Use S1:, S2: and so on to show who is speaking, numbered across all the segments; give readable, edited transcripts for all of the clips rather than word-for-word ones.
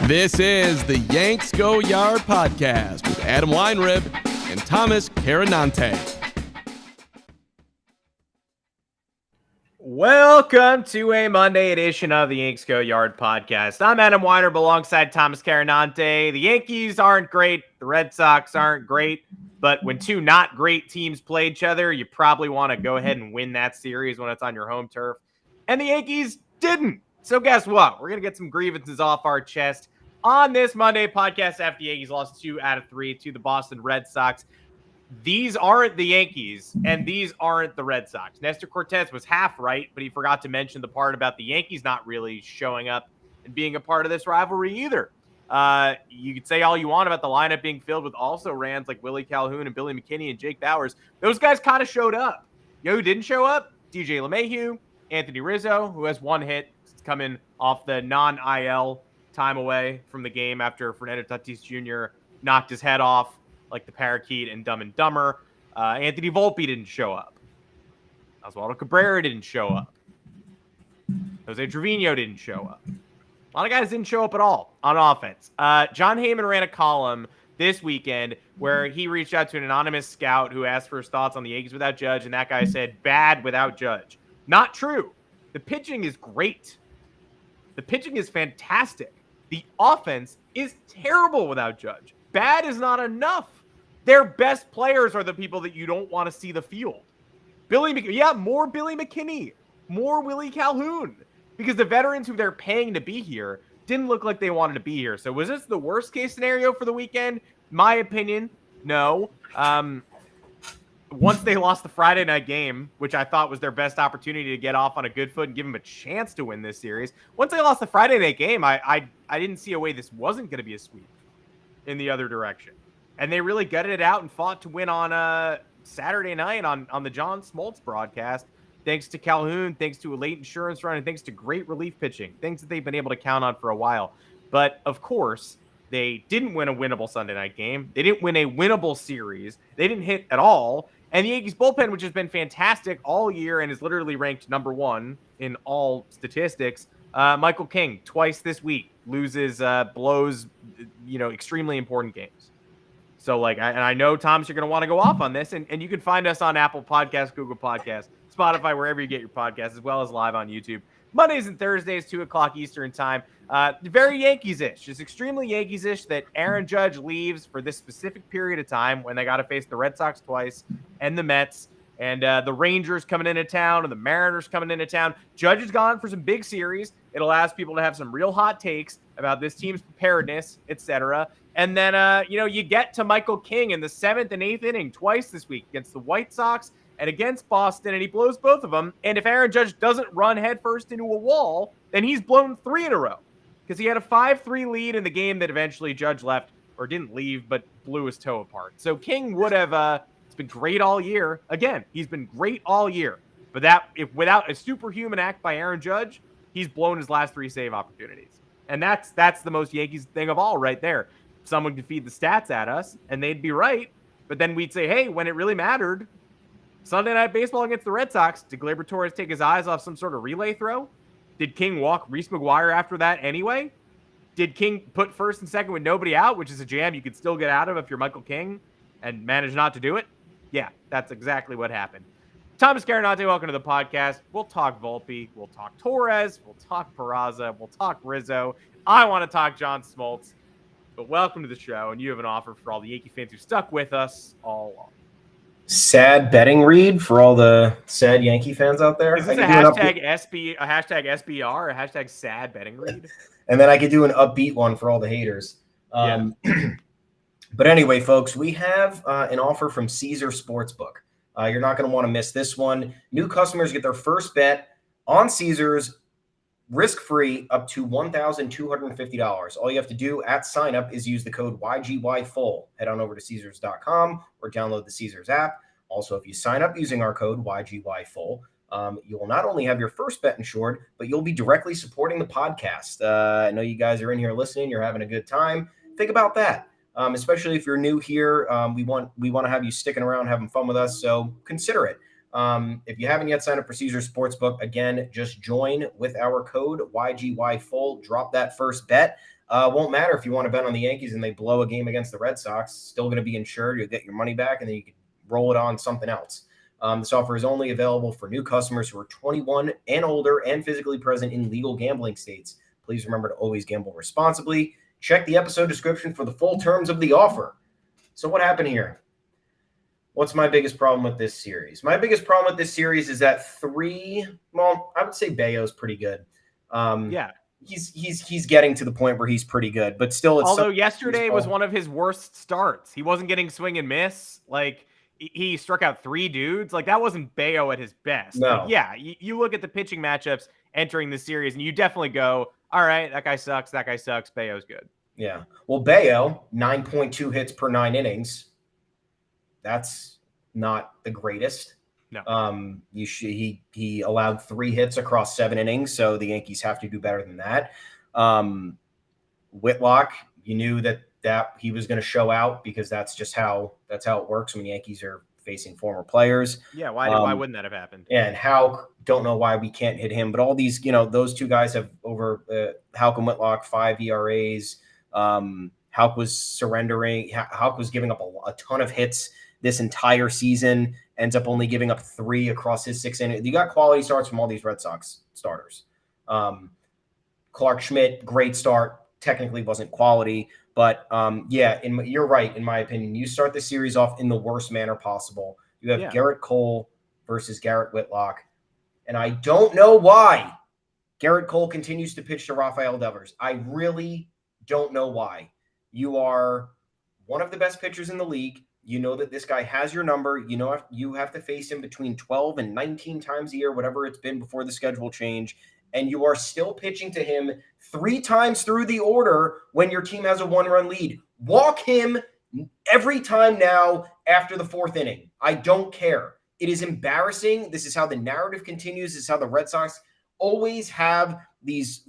S1: This is the Yanks Go Yard podcast with Adam Weinrib and Thomas Carinante.
S2: Welcome to a Monday edition of the Yanks Go Yard podcast. I'm Adam Weinrib alongside Thomas Carinante. The Yankees aren't great. The Red Sox aren't great. But when two not great teams play each other, you probably want to go ahead and win that series when it's on your home turf. And the Yankees didn't. So guess what? We're going to get some grievances off our chest on this Monday podcast after the Yankees lost 2 out of 3 to the Boston Red Sox. These aren't the Yankees, and these aren't the Red Sox. Nestor Cortes was half right, but he forgot to mention the part about the Yankees not really showing up and being a part of this rivalry either. You could say all you want about the lineup being filled with also-rans like Willie Calhoun and Billy McKinney and Jake Bowers. Those guys kind of showed up. You know who didn't show up? DJ LeMahieu, Anthony Rizzo, who has 1 hit. Coming off the non-IL time away from the game after Fernando Tatis Jr. knocked his head off like the parakeet in Dumb and Dumber. Anthony Volpe didn't show up. Oswaldo Cabrera didn't show up. Jose Trevino didn't show up. A lot of guys didn't show up at all on offense. John Heyman ran a column this weekend where he reached out to an anonymous scout who asked for his thoughts on the Yankees without Judge, and that guy said, bad without Judge. Not true. The pitching is great. The pitching is fantastic. The offense is terrible without Judge. Bad is not enough. Their best players are the people that you don't want to see the field. More Billy McKinney, more Willie Calhoun, because the veterans who they're paying to be here didn't look like they wanted to be here. So was this the worst case scenario for the weekend? My opinion, no. Once they lost the Friday night game, which I thought was their best opportunity to get off on a good foot and give them a chance to win this series. Once they lost the Friday night game, I didn't see a way this wasn't going to be a sweep in the other direction. And they really gutted it out and fought to win on Saturday night on the John Smoltz broadcast, thanks to Calhoun, thanks to a late insurance run, and thanks to great relief pitching, things that they've been able to count on for a while. But, of course, they didn't win a winnable Sunday night game. They didn't win a winnable series. They didn't hit at all. And the Yankees bullpen, which has been fantastic all year and is literally ranked number 1 in all statistics, Michael King, twice this week, blows, extremely important games. So, I know, Thomas, you're going to want to go off on this, and you can find us on Apple Podcasts, Google Podcasts, Spotify, wherever you get your podcasts, as well as live on YouTube. Mondays and Thursdays, 2 o'clock Eastern time. Very Yankees-ish. Just extremely Yankees-ish that Aaron Judge leaves for this specific period of time when they got to face the Red Sox twice and the Mets and the Rangers coming into town and the Mariners coming into town. Judge is gone for some big series. It allows people to have some real hot takes about this team's preparedness, etc. And then, you get to Michael King in the 7th and 8th inning twice this week against the White Sox and against Boston, and he blows both of them. And if Aaron Judge doesn't run headfirst into a wall, then he's blown 3 in a row because he had a 5-3 lead in the game that eventually Judge left, or didn't leave, but blew his toe apart. So King would have it's been great all year. Again, he's been great all year. But without a superhuman act by Aaron Judge, he's blown his last 3 save opportunities. And that's the most Yankees thing of all right there. Someone could feed the stats at us, and they'd be right. But then we'd say, hey, when it really mattered, Sunday Night Baseball against the Red Sox, did Gleyber Torres take his eyes off some sort of relay throw? Did King walk Reese McGuire after that anyway? Did King put first and second with nobody out, which is a jam you could still get out of if you're Michael King, and manage not to do it? Yeah, that's exactly what happened. Thomas Carinante, welcome to the podcast. We'll talk Volpe. We'll talk Torres. We'll talk Peraza. We'll talk Rizzo. I want to talk John Smoltz. But welcome to the show, and you have an offer for all the Yankee fans who stuck with us all along.
S3: Sad betting read for all the sad Yankee fans out there.
S2: Is this a hashtag SBR, a hashtag sad betting read?
S3: And then I could do an upbeat one for all the haters. But anyway, folks, we have an offer from Caesar Sportsbook. You're not going to want to miss this one. New customers get their first bet on Caesars risk-free up to $1,250. All you have to do at sign-up is use the code YGYFULL. Head on over to Caesars.com or download the Caesars app. Also, if you sign up using our code YGYFULL, you will not only have your first bet insured, but you'll be directly supporting the podcast. I know you guys are in here listening. You're having a good time. Think about that. Especially if you're new here, we want to have you sticking around, having fun with us. So consider it. If you haven't yet signed up for Caesar Sportsbook, again, just join with our code YGYFULL. Drop that first bet. Won't matter if you want to bet on the Yankees and they blow a game against the Red Sox. Still going to be insured. You'll get your money back, and then you can roll it on something else. This offer is only available for new customers who are 21 and older and physically present in legal gambling states. Please remember to always gamble responsibly. Check the episode description for the full terms of the offer. So what happened here? What's my biggest problem with this series? My biggest problem with this series is that I would say Bayo's pretty good. He's getting to the point where he's pretty good, but still.
S2: Although yesterday was one of his worst starts. He wasn't getting swing and miss. Like, he struck out 3 dudes. Like, that wasn't Bayo at his best.
S3: No.
S2: Like, yeah, you look at the pitching matchups entering the series, and you definitely go, all right, that guy sucks, that guy sucks, Bayo's good.
S3: Yeah. Well, Bayo, 9.2 hits per 9 innings. That's not the greatest.
S2: No.
S3: He allowed 3 hits across 7 innings, so the Yankees have to do better than that. Whitlock, you knew that he was going to show out because that's how it works when Yankees are facing former players.
S2: Yeah, why wouldn't that have happened?
S3: And Houck, don't know why we can't hit him, but all these, those 2 guys have over Houck and Whitlock 5 ERAs. Houck was surrendering. Houck was giving up a ton of hits this entire season, ends up only giving up 3 across his 6 innings. You got quality starts from all these Red Sox starters. Clark Schmidt, great start. Technically wasn't quality, but you're right. In my opinion, you start the series off in the worst manner possible. You have Garrett Cole versus Garrett Whitlock, and I don't know why Garrett Cole continues to pitch to Rafael Devers. I really don't know why. You are one of the best pitchers in the league. You know that this guy has your number. You know you have to face him between 12 and 19 times a year, whatever it's been before the schedule change. And you are still pitching to him 3 times through the order when your team has a 1-run lead. Walk him every time now after the 4th inning. I don't care. It is embarrassing. This is how the narrative continues. This is how the Red Sox always have these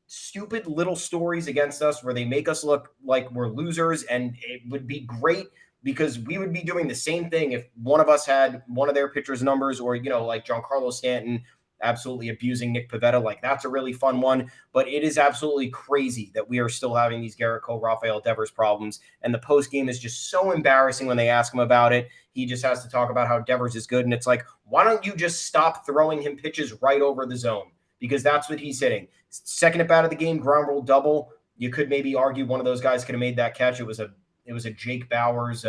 S3: stupid little stories against us where they make us look like we're losers. And it would be great because we would be doing the same thing if one of us had one of their pitchers' numbers, or, like Giancarlo Stanton absolutely abusing Nick Pivetta. That's a really fun one, but it is absolutely crazy that we are still having these Garrett Cole, Rafael Devers problems. And the post game is just so embarrassing when they ask him about it. He just has to talk about how Devers is good. And it's like, why don't you just stop throwing him pitches right over the zone? Because that's what he's hitting. Second at bat of the game, ground rule double. You could maybe argue one of those guys could have made that catch. It was a Jake Bowers,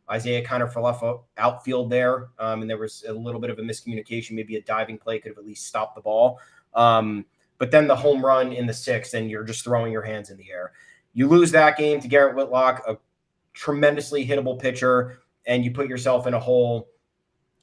S3: Isaiah kind of fell off outfield there, and there was a little bit of a miscommunication. Maybe a diving play could have at least stopped the ball. But then the home run in the 6th, and you're just throwing your hands in the air. You lose that game to Garrett Whitlock, a tremendously hittable pitcher, and you put yourself in a hole.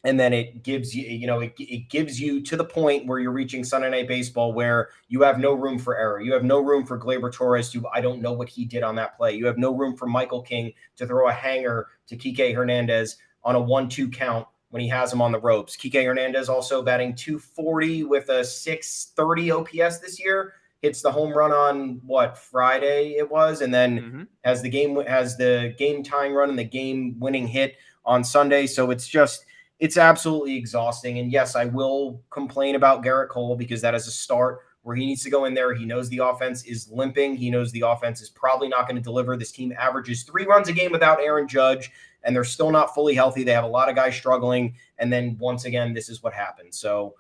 S3: And then it gives you, it gives you to the point where you're reaching Sunday Night Baseball where you have no room for error. You have no room for Gleyber Torres to, I don't know what he did on that play. You have no room for Michael King to throw a hanger to Kike Hernandez on a 1-2 count when he has him on the ropes. Kike Hernandez also batting .240 with a .630 OPS this year. Hits the home run on Friday it was, and then has the game tying run and the game winning hit on Sunday. So it's absolutely exhausting. And yes, I will complain about Garrett Cole because that is a start where he needs to go in there. He knows the offense is limping. He knows the offense is probably not going to deliver. This team averages 3 runs a game without Aaron Judge, and they're still not fully healthy. They have a lot of guys struggling. And then once again, this is what happens. So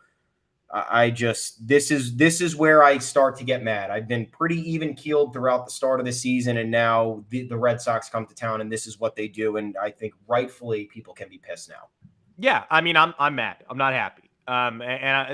S3: this is where I start to get mad. I've been pretty even keeled throughout the start of the season, and now the Red Sox come to town and this is what they do. And I think rightfully people can be pissed now.
S2: Yeah, I mean, I'm mad. I'm not happy.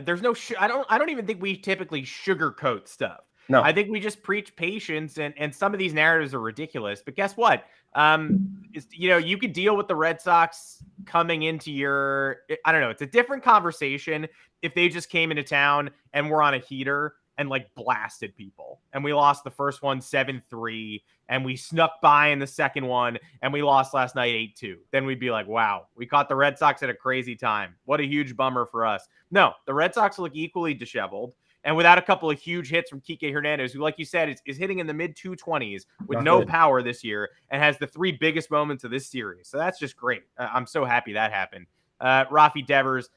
S2: There's no. I don't even think we typically sugarcoat stuff.
S3: No,
S2: I think we just preach patience, and some of these narratives are ridiculous. But guess what? You could deal with the Red Sox coming into your. I don't know. It's a different conversation if they just came into town and were on a heater and blasted people, and we lost the first one 7-3, and we snuck by in the second one, and we lost last night 8-2. Then we'd be like, wow, we caught the Red Sox at a crazy time. What a huge bummer for us. No, the Red Sox look equally disheveled, and without a couple of huge hits from Kike Hernandez, who, like you said, is hitting in the mid-220s with no power this year and has the 3 biggest moments of this series. So that's just great. I'm so happy that happened. Rafi Devers,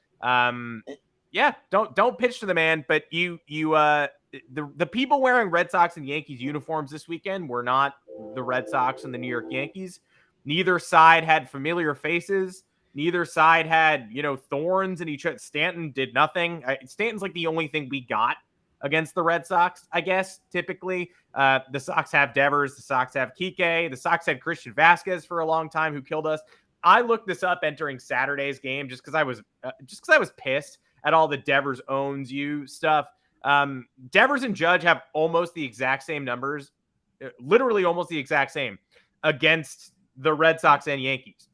S2: yeah, don't pitch to the man, but you the people wearing Red Sox and Yankees uniforms this weekend were not the Red Sox and the New York Yankees. Neither side had familiar faces. Neither side had, thorns in each other. Stanton did nothing. Stanton's like the only thing we got against the Red Sox, I guess, typically. The Sox have Devers. The Sox have Kike. The Sox had Christian Vasquez for a long time, who killed us. I looked this up entering Saturday's game just because I was pissed at all the Devers owns you stuff. Devers and Judge have almost the exact same numbers, literally almost the exact same, against the Red Sox and Yankees.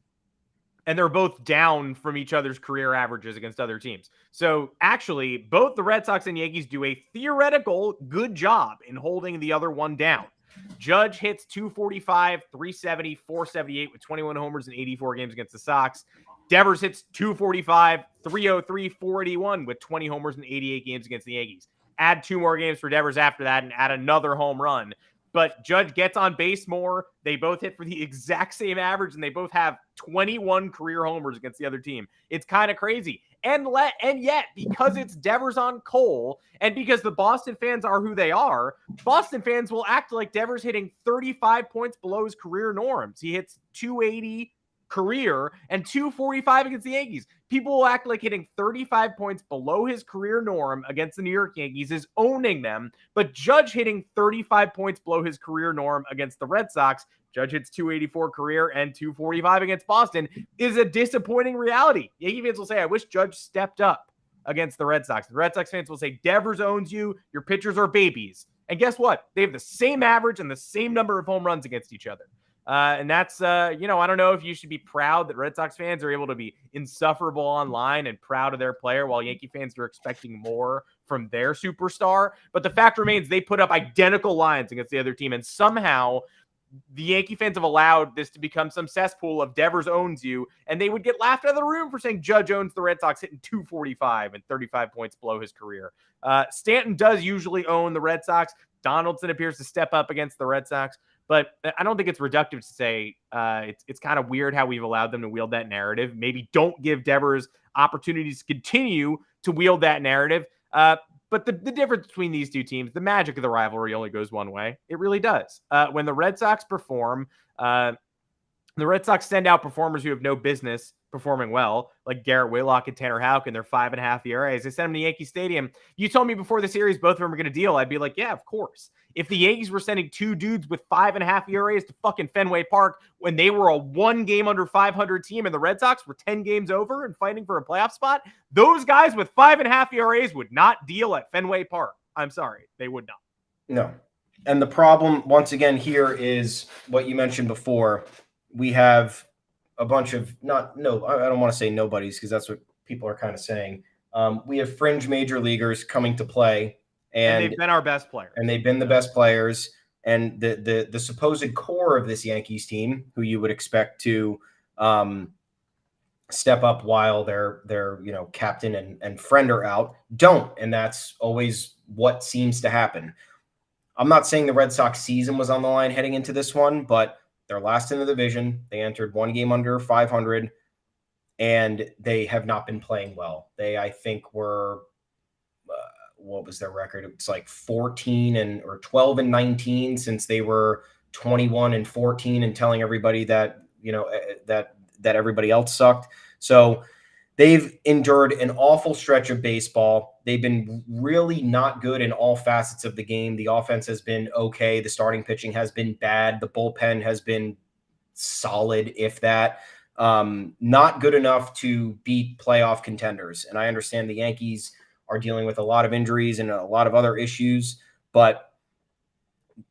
S2: And they're both down from each other's career averages against other teams. So actually, both the Red Sox and Yankees do a theoretical good job in holding the other one down. Judge hits 245, 370, 478 with 21 homers in 84 games against the Sox. Devers hits 245, 303, 481 with 20 homers in 88 games against the Yankees. Add 2 more games for Devers after that and add another home run. But Judge gets on base more. They both hit for the exact same average, and they both have 21 career homers against the other team. It's kind of crazy. And yet, because it's Devers on Cole, and because the Boston fans are who they are, Boston fans will act like Devers hitting 35 points below his career norms. He hits 280 career and 245 against the Yankees. People will act like hitting 35 points below his career norm against the New York Yankees is owning them, but Judge hitting 35 points below his career norm against the Red Sox, Judge hits 284 career and 245 against Boston, is a disappointing reality. Yankee fans will say, I wish Judge stepped up against the Red Sox. The Red Sox fans will say, Devers owns you, your pitchers are babies. And guess what? They have the same average and the same number of home runs against each other. And that's, I don't know if you should be proud that Red Sox fans are able to be insufferable online and proud of their player while Yankee fans are expecting more from their superstar. But the fact remains they put up identical lines against the other team. And somehow the Yankee fans have allowed this to become some cesspool of Devers owns you. And they would get laughed out of the room for saying Judge owns the Red Sox hitting 245 and 35 points below his career. Stanton does usually own the Red Sox. Donaldson appears to step up against the Red Sox. But I don't think it's reductive to say it's kind of weird how we've allowed them to wield that narrative. Maybe don't give Devers opportunities to continue to wield that narrative. But the difference between these two teams, the magic of the rivalry only goes one way. It really does. When the Red Sox perform, the Red Sox send out performers who have no business performing well, like Garrett Whitlock and Tanner Houck and their 5.5 ERAs. They sent them to Yankee Stadium. You told me before the series both of them were going to deal. I'd be like, yeah, of course. If the Yankees were sending 2 dudes with 5.5 ERAs to fucking Fenway Park when they were a 1 game under 500 team and the Red Sox were 10 games over and fighting for a playoff spot, those guys with 5.5 ERAs would not deal at Fenway Park. I'm sorry. They would not.
S3: No. And the problem, once again, here is what you mentioned before. We have a bunch of I don't want to say nobodies because that's what people are kind of saying. We have fringe major leaguers coming to play, and
S2: they've been our best players.
S3: And they've been the best players. And the supposed core of this Yankees team, who you would expect to step up while their captain and friend are out, don't. And that's always what seems to happen. I'm not saying the Red Sox season was on the line heading into this one, but they're last in the division. They entered 1 game under 500, and they have not been playing well. They, I think, were what was their record? It's like 12 and 19 since they were 21 and 14, and telling everybody that that everybody else sucked. So they've endured an awful stretch of baseball. They've been really not good in all facets of the game. The offense has been okay. The starting pitching has been bad. The bullpen has been solid, if that. Not good enough to beat playoff contenders. And I understand the Yankees are dealing with a lot of injuries and a lot of other issues, but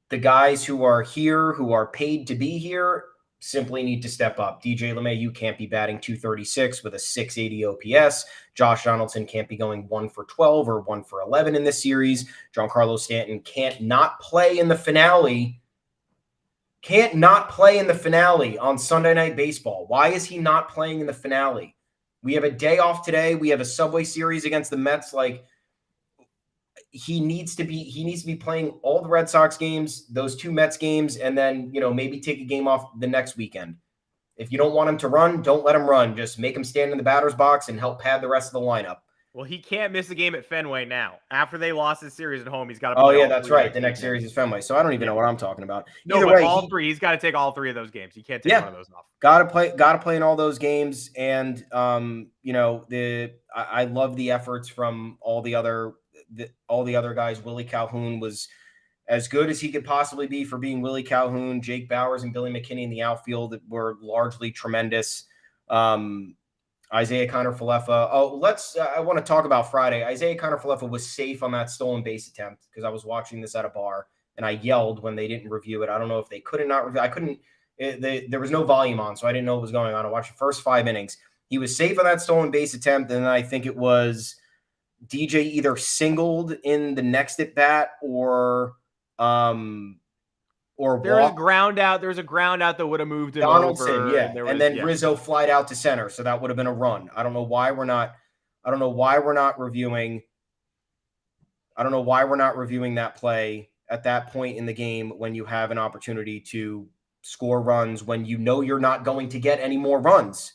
S3: the guys who are here, who are paid to be here, simply need to step up. DJ LeMahieu can't be batting .236 with a .680 OPS. Josh Donaldson can't be going 1 for 12 or 1 for 11 in this series. Giancarlo Stanton can't not play in the finale. Can't not play in the finale on Sunday Night Baseball. Why is he not playing in the finale? We have a day off today. We have a Subway Series against the Mets. Like, he needs to be playing all the Red Sox games, those 2 Mets games, and then, maybe take a game off the next weekend. If you don't want him to run, don't let him run. Just make him stand in the batter's box and help pad the rest of the lineup.
S2: Well, he can't miss a game at Fenway now. After they lost his series at home, he's got to
S3: Oh
S2: play.
S3: yeah, that's right. The next series is Fenway, so I don't even know what I'm talking about.
S2: No, but all three. He's got to take all three of those games. He can't take one of those off.
S3: Got to play in all those games, and I love the efforts from all the other guys. Willie Calhoun was as good as he could possibly be for being Willie Calhoun. Jake Bowers and Billy McKinney in the outfield were largely tremendous. Isaiah Kiner-Falefa. I want to talk about Friday. Isaiah Kiner-Falefa was safe on that stolen base attempt because I was watching this at a bar and I yelled when they didn't review it. I don't know if they couldn't not review. I couldn't. There was no volume on, so I didn't know what was going on. I watched the first 5 innings. He was safe on that stolen base attempt, and then I think it was DJ either singled in the next at bat or
S2: there's a ground out. There's a ground out that would have moved him
S3: Donaldson,
S2: over.
S3: yeah, and then Rizzo flied out to center, so that would have been a run. I don't know why we're not reviewing. I don't know why we're not reviewing that play at that point in the game when you have an opportunity to score runs, when you know you're not going to get any more runs.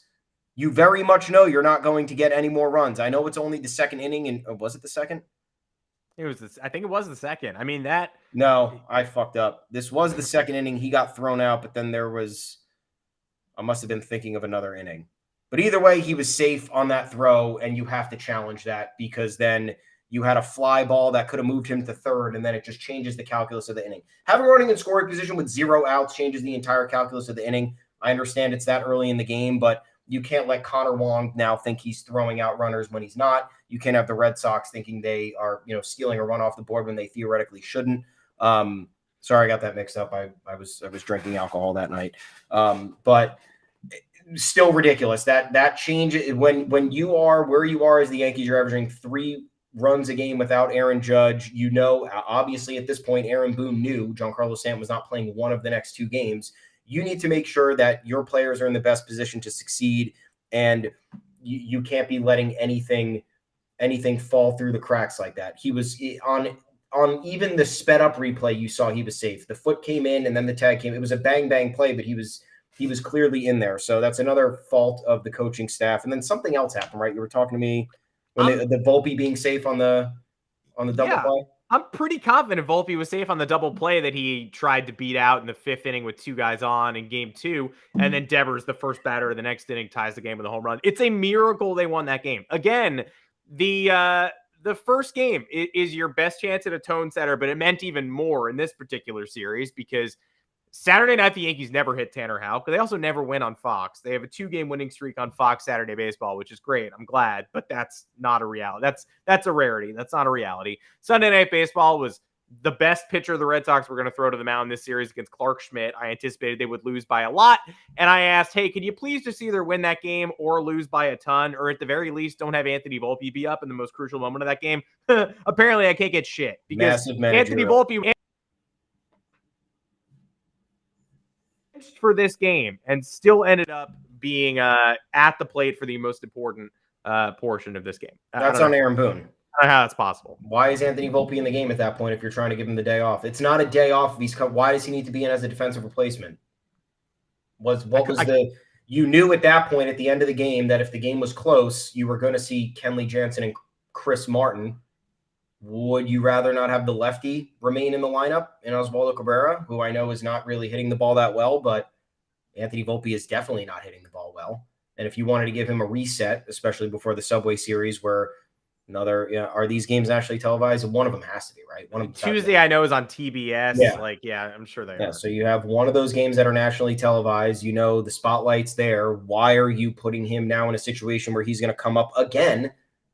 S3: You very much know you're not going to get any more runs. I know it's only the second inning, and was it the second?
S2: I think it was the second. I mean,
S3: No, I fucked up. This was the second inning. He got thrown out, but then I must have been thinking of another inning. But either way, he was safe on that throw, and you have to challenge that because then you had a fly ball that could have moved him to third, and then it just changes the calculus of the inning. Having running in scoring position with 0 outs changes the entire calculus of the inning. I understand it's that early in the game, but you can't let Connor Wong now think he's throwing out runners when he's not. You can't have the Red Sox thinking they are, stealing a run off the board when they theoretically shouldn't. Sorry, I got that mixed up. I was drinking alcohol that night. But still ridiculous. That change when you are where you are as the Yankees, you're averaging 3 runs a game without Aaron Judge. Obviously at this point, Aaron Boone knew Giancarlo Stanton was not playing one of the next 2 games. You need to make sure that your players are in the best position to succeed, and you can't be letting anything fall through the cracks like that. He was on even the sped up replay. You saw he was safe. The foot came in and then the tag came. It was a bang bang play, but he was clearly in there. So that's another fault of the coaching staff. And then something else happened, right? You were talking to me when the Volpe being safe on the double play.
S2: I'm pretty confident Volpe was safe on the double play that he tried to beat out in the 5th inning with 2 guys on in game 2. And then Devers, the first batter of the next inning, ties the game with a home run. It's a miracle they won that game. Again, the first game is your best chance at a tone setter, but it meant even more in this particular series because Saturday night, the Yankees never hit Tanner Houck, but they also never win on Fox. They have a 2-game winning streak on Fox Saturday Baseball, which is great. I'm glad, but that's not a reality. That's a rarity. That's not a reality. Sunday Night Baseball was the best pitcher the Red Sox were going to throw to the mound this series against Clark Schmidt. I anticipated they would lose by a lot, and I asked, hey, could you please just either win that game or lose by a ton, or at the very least, don't have Anthony Volpe be up in the most crucial moment of that game? Apparently, I can't get shit because Anthony Volpe for this game and still ended up being at the plate for the most important portion of this game.
S3: That's on Aaron Boone.
S2: I don't know how that's possible.
S3: Why is Anthony Volpe in the game at that point if you're trying to give him the day off? It's not a day off. Why does he need to be in as a defensive replacement? You knew at that point at the end of the game that if the game was close, you were going to see Kenley Jansen and Chris Martin. Would you rather not have the lefty remain in the lineup in Oswaldo Cabrera, who I know is not really hitting the ball that well, but Anthony Volpe is definitely not hitting the ball well. And if you wanted to give him a reset, especially before the Subway Series where are these games actually televised? One of them has to be, right? One of them
S2: Tuesday, I know, is on TBS. I'm sure they are.
S3: So you have one of those games that are nationally televised. The spotlight's there. Why are you putting him now in a situation where he's going to come up again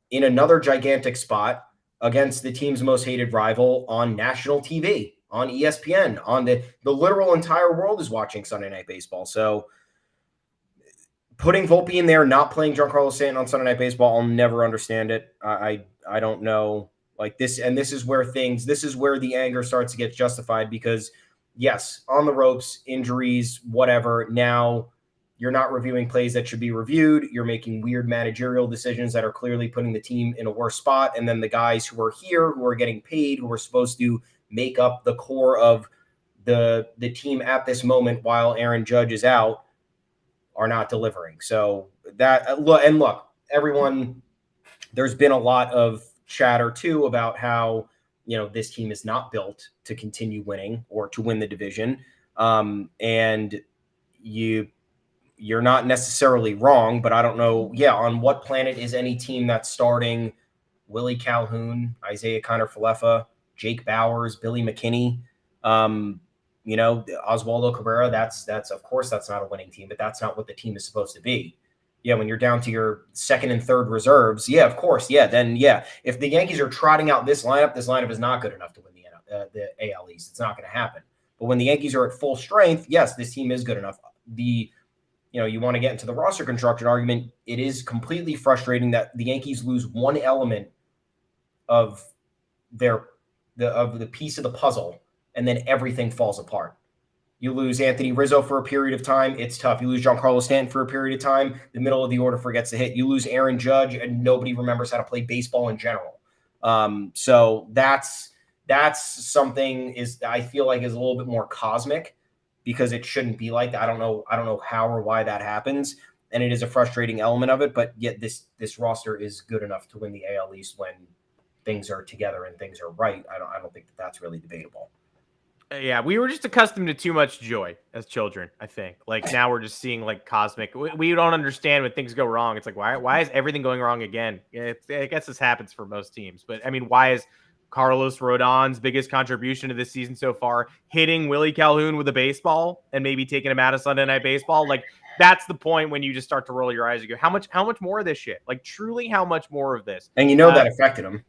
S3: in another gigantic spot against the team's most hated rival on national TV, on ESPN, on the literal entire world is watching Sunday Night Baseball. So putting Volpe in there, not playing Giancarlo Stanton on Sunday Night Baseball, I'll never understand it. I don't know. Like this, and this is where the anger starts to get justified because, yes, on the ropes, injuries, whatever. Now you're not reviewing plays that should be reviewed. You're making weird managerial decisions that are clearly putting the team in a worse spot. And then the guys who are here, who are getting paid, who are supposed to make up the core of the team at this moment while Aaron Judge is out, are not delivering. So look, everyone, there's been a lot of chatter too about how, this team is not built to continue winning or to win the division. And you're not necessarily wrong, but I don't know. Yeah. On what planet is any team that's starting Willie Calhoun, Isaiah Kiner-Falefa, Jake Bowers, Billy McKinney, Oswaldo Cabrera? That's of course that's not a winning team, but that's not what the team is supposed to be. Yeah, when you're down to your second and third reserves, yeah, of course, yeah. Then yeah, if the Yankees are trotting out this lineup is not good enough to win the AL East. It's not going to happen. But when the Yankees are at full strength, yes, this team is good enough. You want to get into the roster construction argument. It is completely frustrating that the Yankees lose one element of the piece of the puzzle, and then everything falls apart. You lose Anthony Rizzo for a period of time, it's tough. You lose Giancarlo Stanton for a period of time, the middle of the order forgets to hit. You lose Aaron Judge, and nobody remembers how to play baseball in general. So that's something I feel like is a little bit more cosmic, because it shouldn't be like that. I don't know how or why that happens, and it is a frustrating element of it. But yet this roster is good enough to win the AL East when things are together and things are right. I don't think that's really debatable.
S2: Yeah, we were just accustomed to too much joy as children, I think. Like, now we're just seeing, like, cosmic. We don't understand when things go wrong. It's like, why is everything going wrong again? I guess this happens for most teams. But, I mean, why is Carlos Rodon's biggest contribution to this season so far hitting Willie Calhoun with a baseball and maybe taking him out of Sunday Night Baseball? Like, that's the point when you just start to roll your eyes and go, how much more of this shit? Like, truly, how much more of this?
S3: And that affected him.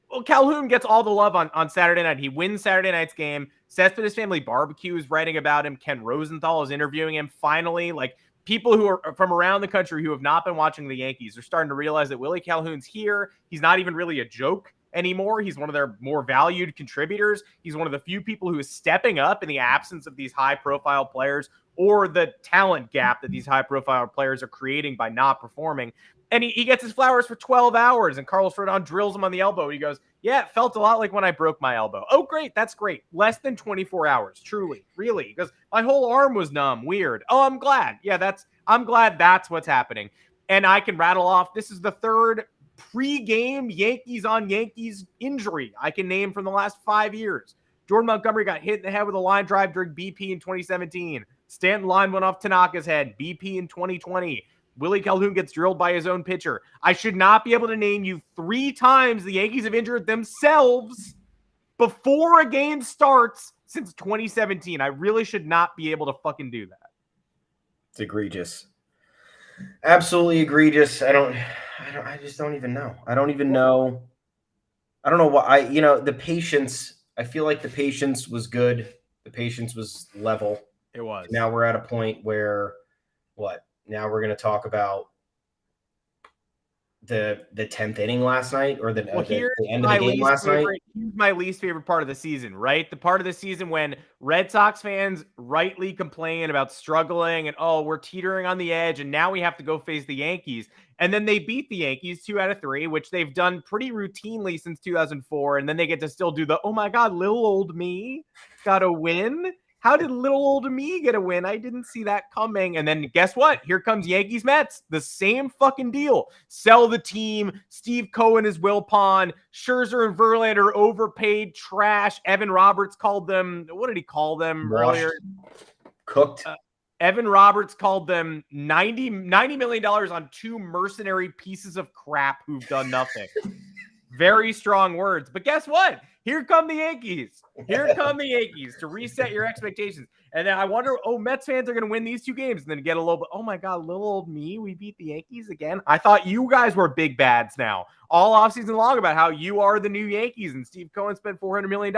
S2: Well, Calhoun gets all the love on Saturday night. He wins Saturday night's game. Cespedes Family Barbecue is writing about him. Ken Rosenthal is interviewing him. Finally, like, people who are from around the country who have not been watching the Yankees are starting to realize that Willie Calhoun's here. He's not even really a joke anymore. He's one of their more valued contributors. He's one of the few people who is stepping up in the absence of these high-profile players, or the talent gap that these high-profile players are creating by not performing. And he gets his flowers for 12 hours, and Carlos Rodon drills him on the elbow. He goes, yeah, it felt a lot like when I broke my elbow. Oh, great. That's great. Less than 24 hours. Truly. Really. Because my whole arm was numb. Weird. Oh, I'm glad. Yeah, I'm glad that's what's happening. And I can rattle off. This is the third pre-game Yankees on Yankees injury I can name from the last 5 years. Jordan Montgomery got hit in the head with a line drive during BP in 2017. Stanton line went off Tanaka's head. BP in 2020. Willie Calhoun gets drilled by his own pitcher. I should not be able to name you 3 times the Yankees have injured themselves before a game starts since 2017. I really should not be able to fucking do that.
S3: It's egregious. Absolutely egregious. I just don't even know. I don't know what the patience, I feel like the patience was good. The patience was level.
S2: It was.
S3: Now we're at a point where now we're going to talk about the 10th inning last night, or the end of the game last night.
S2: Here's my least favorite part of the season, right? The part of the season when Red Sox fans rightly complain about struggling and, oh, we're teetering on the edge, and now we have to go face the Yankees. And then they beat the Yankees 2 out of 3, which they've done pretty routinely since 2004. And then they get to still do the, oh my God, little old me got a win. How did little old me get a win? I didn't see that coming. And then guess what? Here comes Yankees Mets. The same fucking deal. Sell the team. Steve Cohen is Wilpon. Scherzer and Verlander overpaid trash. Evan Roberts called them, what did he call them earlier?
S3: Cooked.
S2: Evan Roberts called them $90 million on 2 mercenary pieces of crap who've done nothing. Very strong words. But guess what? Here come the Yankees. Here come the Yankees to reset your expectations. And then I wonder, Mets fans are going to win these 2 games and then get a little bit, oh my God, little old me, we beat the Yankees again. I thought you guys were big bads now. All offseason long about how you are the new Yankees and Steve Cohen spent $400 million.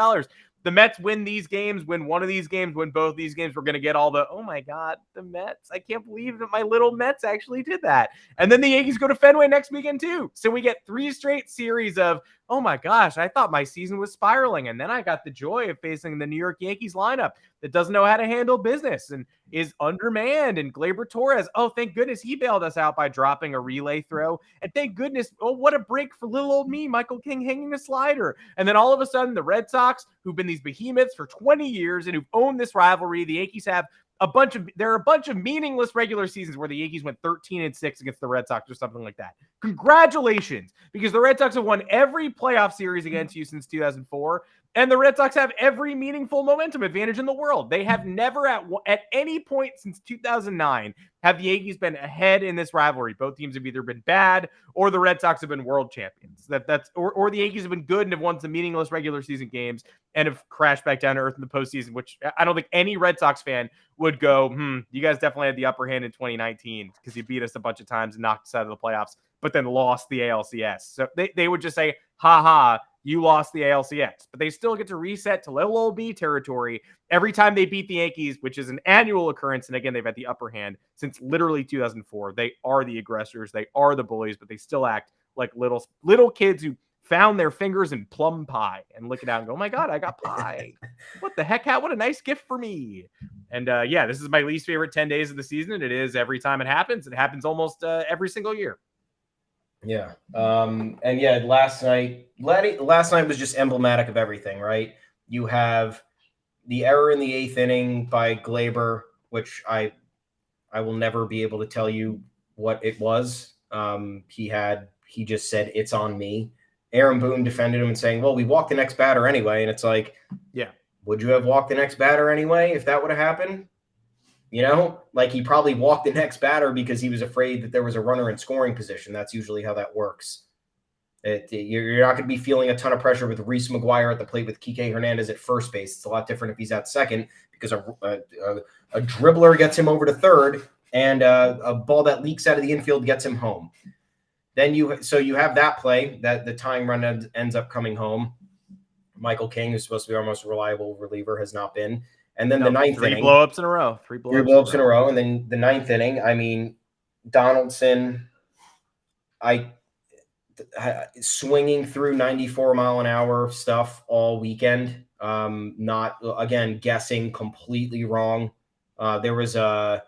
S2: The Mets win these games, win one of these games, win both these games. We're going to get all the, oh my God, the Mets. I can't believe that my little Mets actually did that. And then the Yankees go to Fenway next weekend too. So we get 3 straight series of, oh my gosh, I thought my season was spiraling. And then I got the joy of facing the New York Yankees lineup that doesn't know how to handle business and is undermanned. And Gleyber Torres, oh, thank goodness he bailed us out by dropping a relay throw. And thank goodness, oh, what a break for little old me, Michael King hanging a slider. And then all of a sudden, the Red Sox, who've been these behemoths for 20 years and who've owned this rivalry, the Yankees have there are a bunch of meaningless regular seasons where the Yankees went 13-6 against the Red Sox or something like that. Congratulations, because the Red Sox have won every playoff series against you since 2004, and the Red Sox have every meaningful momentum advantage in the world. They have never at any point since 2009 have the Yankees been ahead in this rivalry. Both teams have either been bad or the Red Sox have been world champions. Or the Yankees have been good and have won some meaningless regular season games and have crashed back down to earth in the postseason, which I don't think any Red Sox fan would go, you guys definitely had the upper hand in 2019 because you beat us a bunch of times and knocked us out of the playoffs, but then lost the ALCS. So they would just say, ha, you lost the ALCS. But they still get to reset to little old B territory every time they beat the Yankees, which is an annual occurrence. And again, they've had the upper hand since literally 2004. They are the aggressors. They are the bullies, but they still act like little kids who found their fingers in plum pie and look it out and go, oh my God, I got pie. What the heck? What a nice gift for me. And this is my least favorite 10 days of the season. And it is every time it happens. It happens almost every single year.
S3: Yeah. Last night was just emblematic of everything, right? You have the error in the 8th inning by Gleyber, which I will never be able to tell you what it was. He just said, it's on me. Aaron Boone defended him and saying, well, we walked the next batter anyway. And it's like, yeah, would you have walked the next batter anyway if that would have happened? You know, like he probably walked the next batter because he was afraid that there was a runner in scoring position. That's usually how that works. You're not going to be feeling a ton of pressure with Reese McGuire at the plate with Kike Hernandez at first base. It's a lot different if he's at second because a dribbler gets him over to third and a ball that leaks out of the infield gets him home. Then you have that play that the tying run ends up coming home. Michael King, who's supposed to be our most reliable reliever, has not been. And then the ninth inning.
S2: Three blow-ups in a row.
S3: In a row. And then the ninth inning, I mean, Donaldson, swinging through 94-mile-an-hour stuff all weekend. Not, again, guessing completely wrong. There was a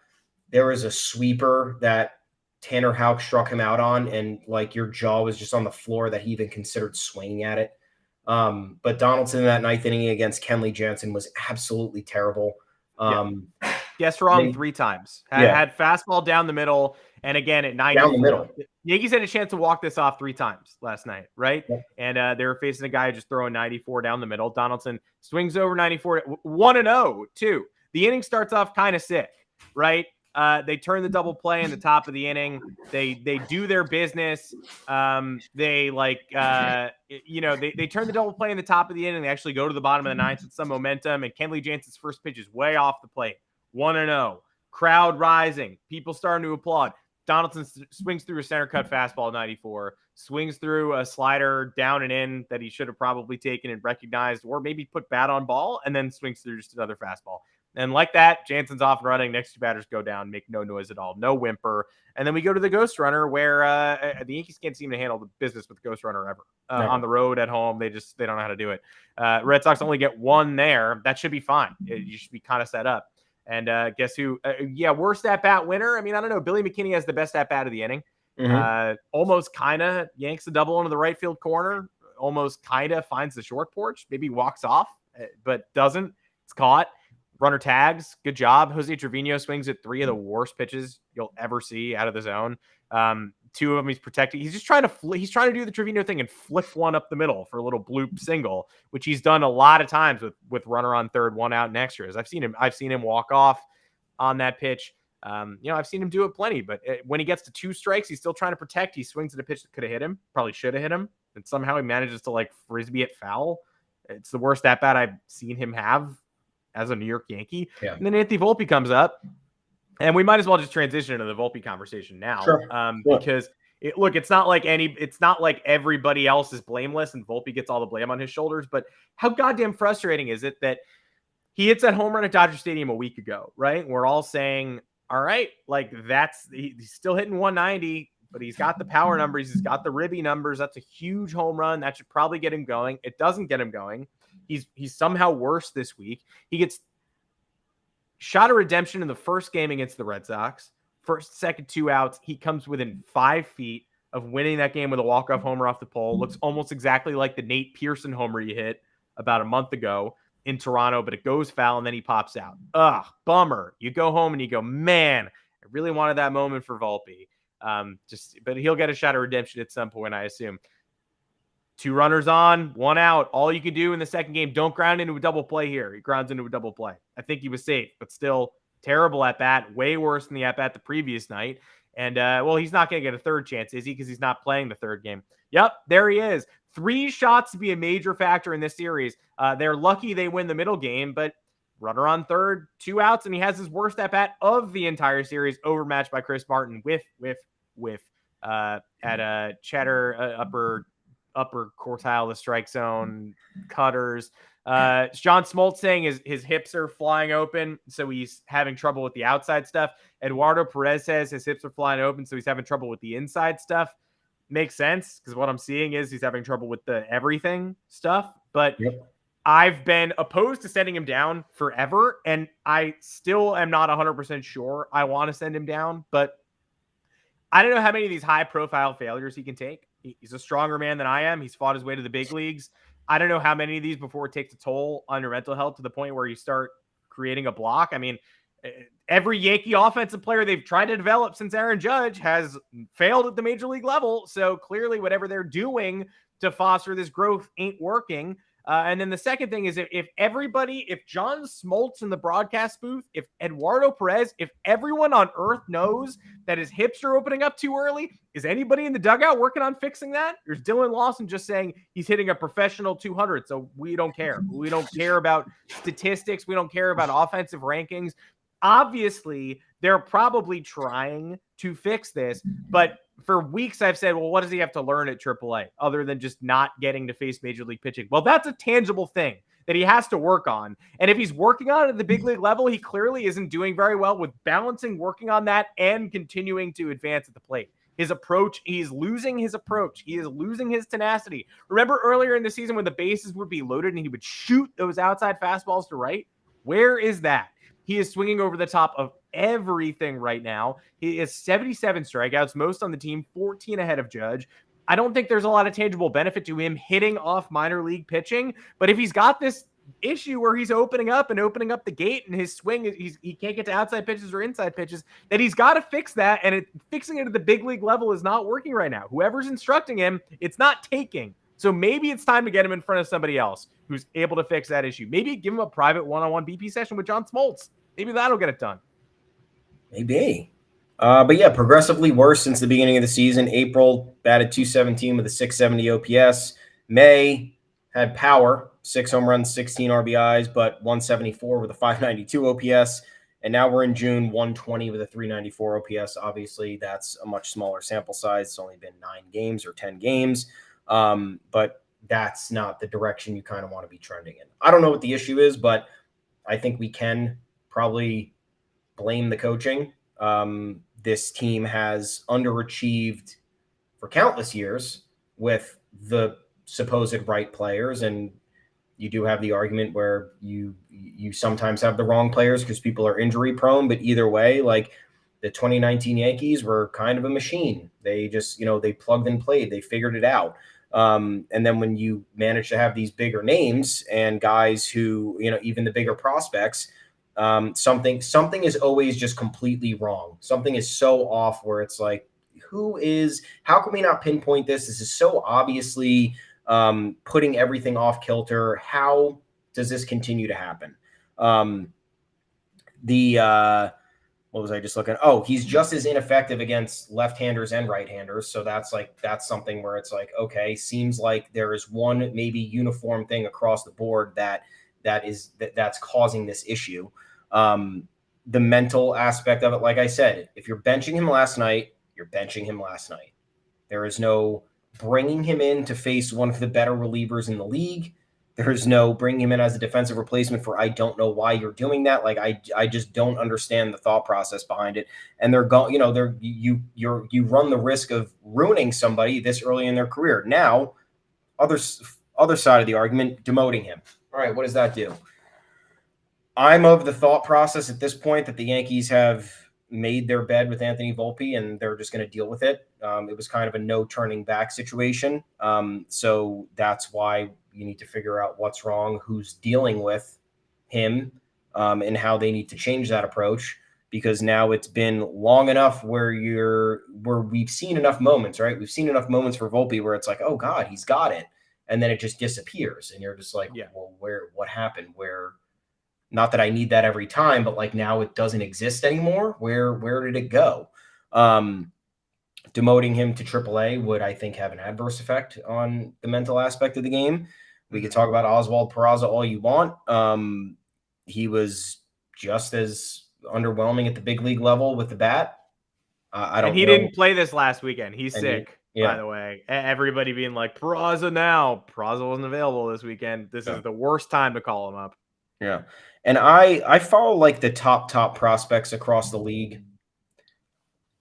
S3: sweeper that Tanner Houck struck him out on, and like your jaw was just on the floor that he even considered swinging at it. But Donaldson in that ninth inning against Kenley Jansen was absolutely terrible.
S2: Guessed wrong 3 times. Had fastball down the middle, and again at 90.
S3: Down the middle.
S2: Yankees had a chance to walk this off 3 times last night, right?
S3: Yeah.
S2: And they were facing a guy just throwing 94 down the middle. Donaldson swings over 94, 1-0 too. The inning starts off kind of sick, right? They turn the double play in the top of the inning. They do their business. They turn the double play in the top of the inning. They actually go to the bottom of the ninth with some momentum. And Kenley Jansen's first pitch is way off the plate. 1-0. Crowd rising. People starting to applaud. Donaldson swings through a center cut fastball 94. Swings through a slider down and in that he should have probably taken and recognized, or maybe put bat on ball, and then swings through just another fastball. And like that, Jansen's off and running. Next 2 batters go down, make no noise at all, no whimper. And then we go to the ghost runner, where the Yankees can't seem to handle the business with the ghost runner ever. On the road, at home, they don't know how to do it. Red Sox only get 1 there. That should be fine. You should be kind of set up. And guess who? Worst at bat winner. I mean, I don't know. Billy McKinney has the best at bat of the inning. Mm-hmm. Almost kind of yanks the double into the right field corner. Almost kind of finds the short porch. Maybe walks off, but doesn't. It's caught. Runner tags. Good job. Jose Trevino swings at 3 of the worst pitches you'll ever see out of the zone. 2 of them he's protecting. He's just trying to do the Trevino thing and flick one up the middle for a little bloop single, which he's done a lot of times with runner on third, 1 out and extras. I've seen him walk off on that pitch. I've seen him do it plenty, but when he gets to 2 strikes, he's still trying to protect. He swings at a pitch that could have hit him, probably should have hit him, and somehow he manages to like frisbee it foul. It's the worst at bat I've seen him have as a New York Yankee. Yeah. And then Anthony Volpe comes up, and we might as well just transition into the Volpe conversation now. Sure. Because it's not like everybody else is blameless and Volpe gets all the blame on his shoulders, but how goddamn frustrating is it that he hits that home run at Dodger Stadium a week ago, right? We're all saying, all right, like he's still hitting 190, but he's got the power numbers. He's got the ribby numbers. That's a huge home run. That should probably get him going. It doesn't get him going. He's somehow worse this week. He gets shot of redemption in the first game against the Red Sox. First, second, 2 outs. He comes within 5 feet of winning that game with a walk-off homer off the pole. Looks almost exactly like the Nate Pearson homer he hit about a month ago in Toronto, but it goes foul and then he pops out. Ugh, bummer. You go home and you go, man, I really wanted that moment for Volpe. But he'll get a shot at redemption at some point, I assume. 2 runners on, 1 out. All you can do in the second game, don't ground into a double play here. He grounds into a double play. I think he was safe, but still terrible at bat. Way worse than the at bat the previous night. And, he's not going to get a third chance, is he? Because he's not playing the third game. Yep, there he is. 3 shots to be a major factor in this series. They're lucky they win the middle game, but runner on third, 2 outs, and he has his worst at bat of the entire series, overmatched by Chris Martin at a Cheddar upper quartile of the strike zone, cutters. John Smoltz saying his hips are flying open, so he's having trouble with the outside stuff. Eduardo Perez says his hips are flying open, so he's having trouble with the inside stuff. Makes sense, because what I'm seeing is he's having trouble with the everything stuff. But I've been opposed to sending him down forever, and I still am not 100% sure I want to send him down. But I don't know how many of these high-profile failures he can take. He's a stronger man than I am. He's fought his way to the big leagues. I don't know how many of these before it takes a toll on your mental health to the point where you start creating a block. I mean, every Yankee offensive player they've tried to develop since Aaron Judge has failed at the major league level. So clearly whatever they're doing to foster this growth ain't working. And then the second thing is if John Smoltz in the broadcast booth, if Eduardo Perez, if everyone on earth knows that his hips are opening up too early, is anybody in the dugout working on fixing that? Or is Dylan Lawson just saying he's hitting a professional 200? So we don't care. We don't care about statistics. We don't care about offensive rankings. Obviously, they're probably trying to fix this, but for weeks I've said, well, what does he have to learn at AAA other than just not getting to face major league pitching? Well, that's a tangible thing that he has to work on. And if he's working on it at the big league level, he clearly isn't doing very well with balancing, working on that, and continuing to advance at the plate. His approach, he's losing his approach. He is losing his tenacity. Remember earlier in the season when the bases would be loaded and he would shoot those outside fastballs to right? Where is that? He is swinging over the top of everything right now. He has 77 strikeouts, most on the team, 14 ahead of Judge. I don't think there's a lot of tangible benefit to him hitting off minor league pitching, but if he's got this issue where he's opening up the gate and his swing, he can't get to outside pitches or inside pitches, then he's got to fix that, and fixing it at the big league level is not working right now. Whoever's instructing him, it's not taking. So maybe it's time to get him in front of somebody else who's able to fix that issue. Maybe give him a private one-on-one BP session with John Smoltz. Maybe that'll get it done.
S3: Maybe. But yeah, progressively worse since the beginning of the season. April batted .217 with a .670 OPS. May had power, 6 home runs, 16 RBIs, but 174 with a .592 OPS. And now we're in June, 120 with a .394 OPS. Obviously, that's a much smaller sample size. It's only been 9 games or 10 games. But that's not the direction you kind of want to be trending in. I don't know what the issue is, but I think we can probably blame the coaching. This team has underachieved for countless years with the supposed right players, and you do have the argument where you sometimes have the wrong players because people are injury prone. But either way, like the 2019 Yankees were kind of a machine. They just, they plugged and played. They figured it out. And then when you manage to have these bigger names and guys who, even the bigger prospects, something is always just completely wrong. Something is so off where it's like, how can we not pinpoint this? This is so obviously putting everything off kilter. How does this continue to happen? What was I just looking at? Oh, he's just as ineffective against left-handers and right-handers. So that's something where it's like, okay, seems like there is one maybe uniform thing across the board that's causing this issue. The mental aspect of it, like I said, if you're benching him last night, you're benching him last night. There is no bringing him in to face one of the better relievers in the league. There's no bringing him in as a defensive replacement for, I don't know why you're doing that. Like, I just don't understand the thought process behind it. And they're going, you run the risk of ruining somebody this early in their career. Now, other side of the argument, demoting him. All right, what does that do? I'm of the thought process at this point that the Yankees have made their bed with Anthony Volpe and they're just going to deal with it. It was kind of a no turning back situation. So that's why, You need to figure out what's wrong, who's dealing with him, and how they need to change that approach, because now it's been long enough where we've seen enough moments, right? We've seen enough moments for Volpe where it's like, oh God, he's got it. And then it just disappears. And you're just like, well, what happened? Not that I need that every time, but like now it doesn't exist anymore. Where did it go? Demoting him to AAA would, I think, have an adverse effect on the mental aspect of the game. We could talk about Oswald Peraza all you want. He was just as underwhelming at the big league level with the bat. I don't.
S2: And he
S3: know.
S2: didn't play this last weekend. He's sick, by the way. Everybody being like, Peraza now. Peraza wasn't available this weekend. This is the worst time to call him up.
S3: Yeah. And I follow like the top prospects across the league.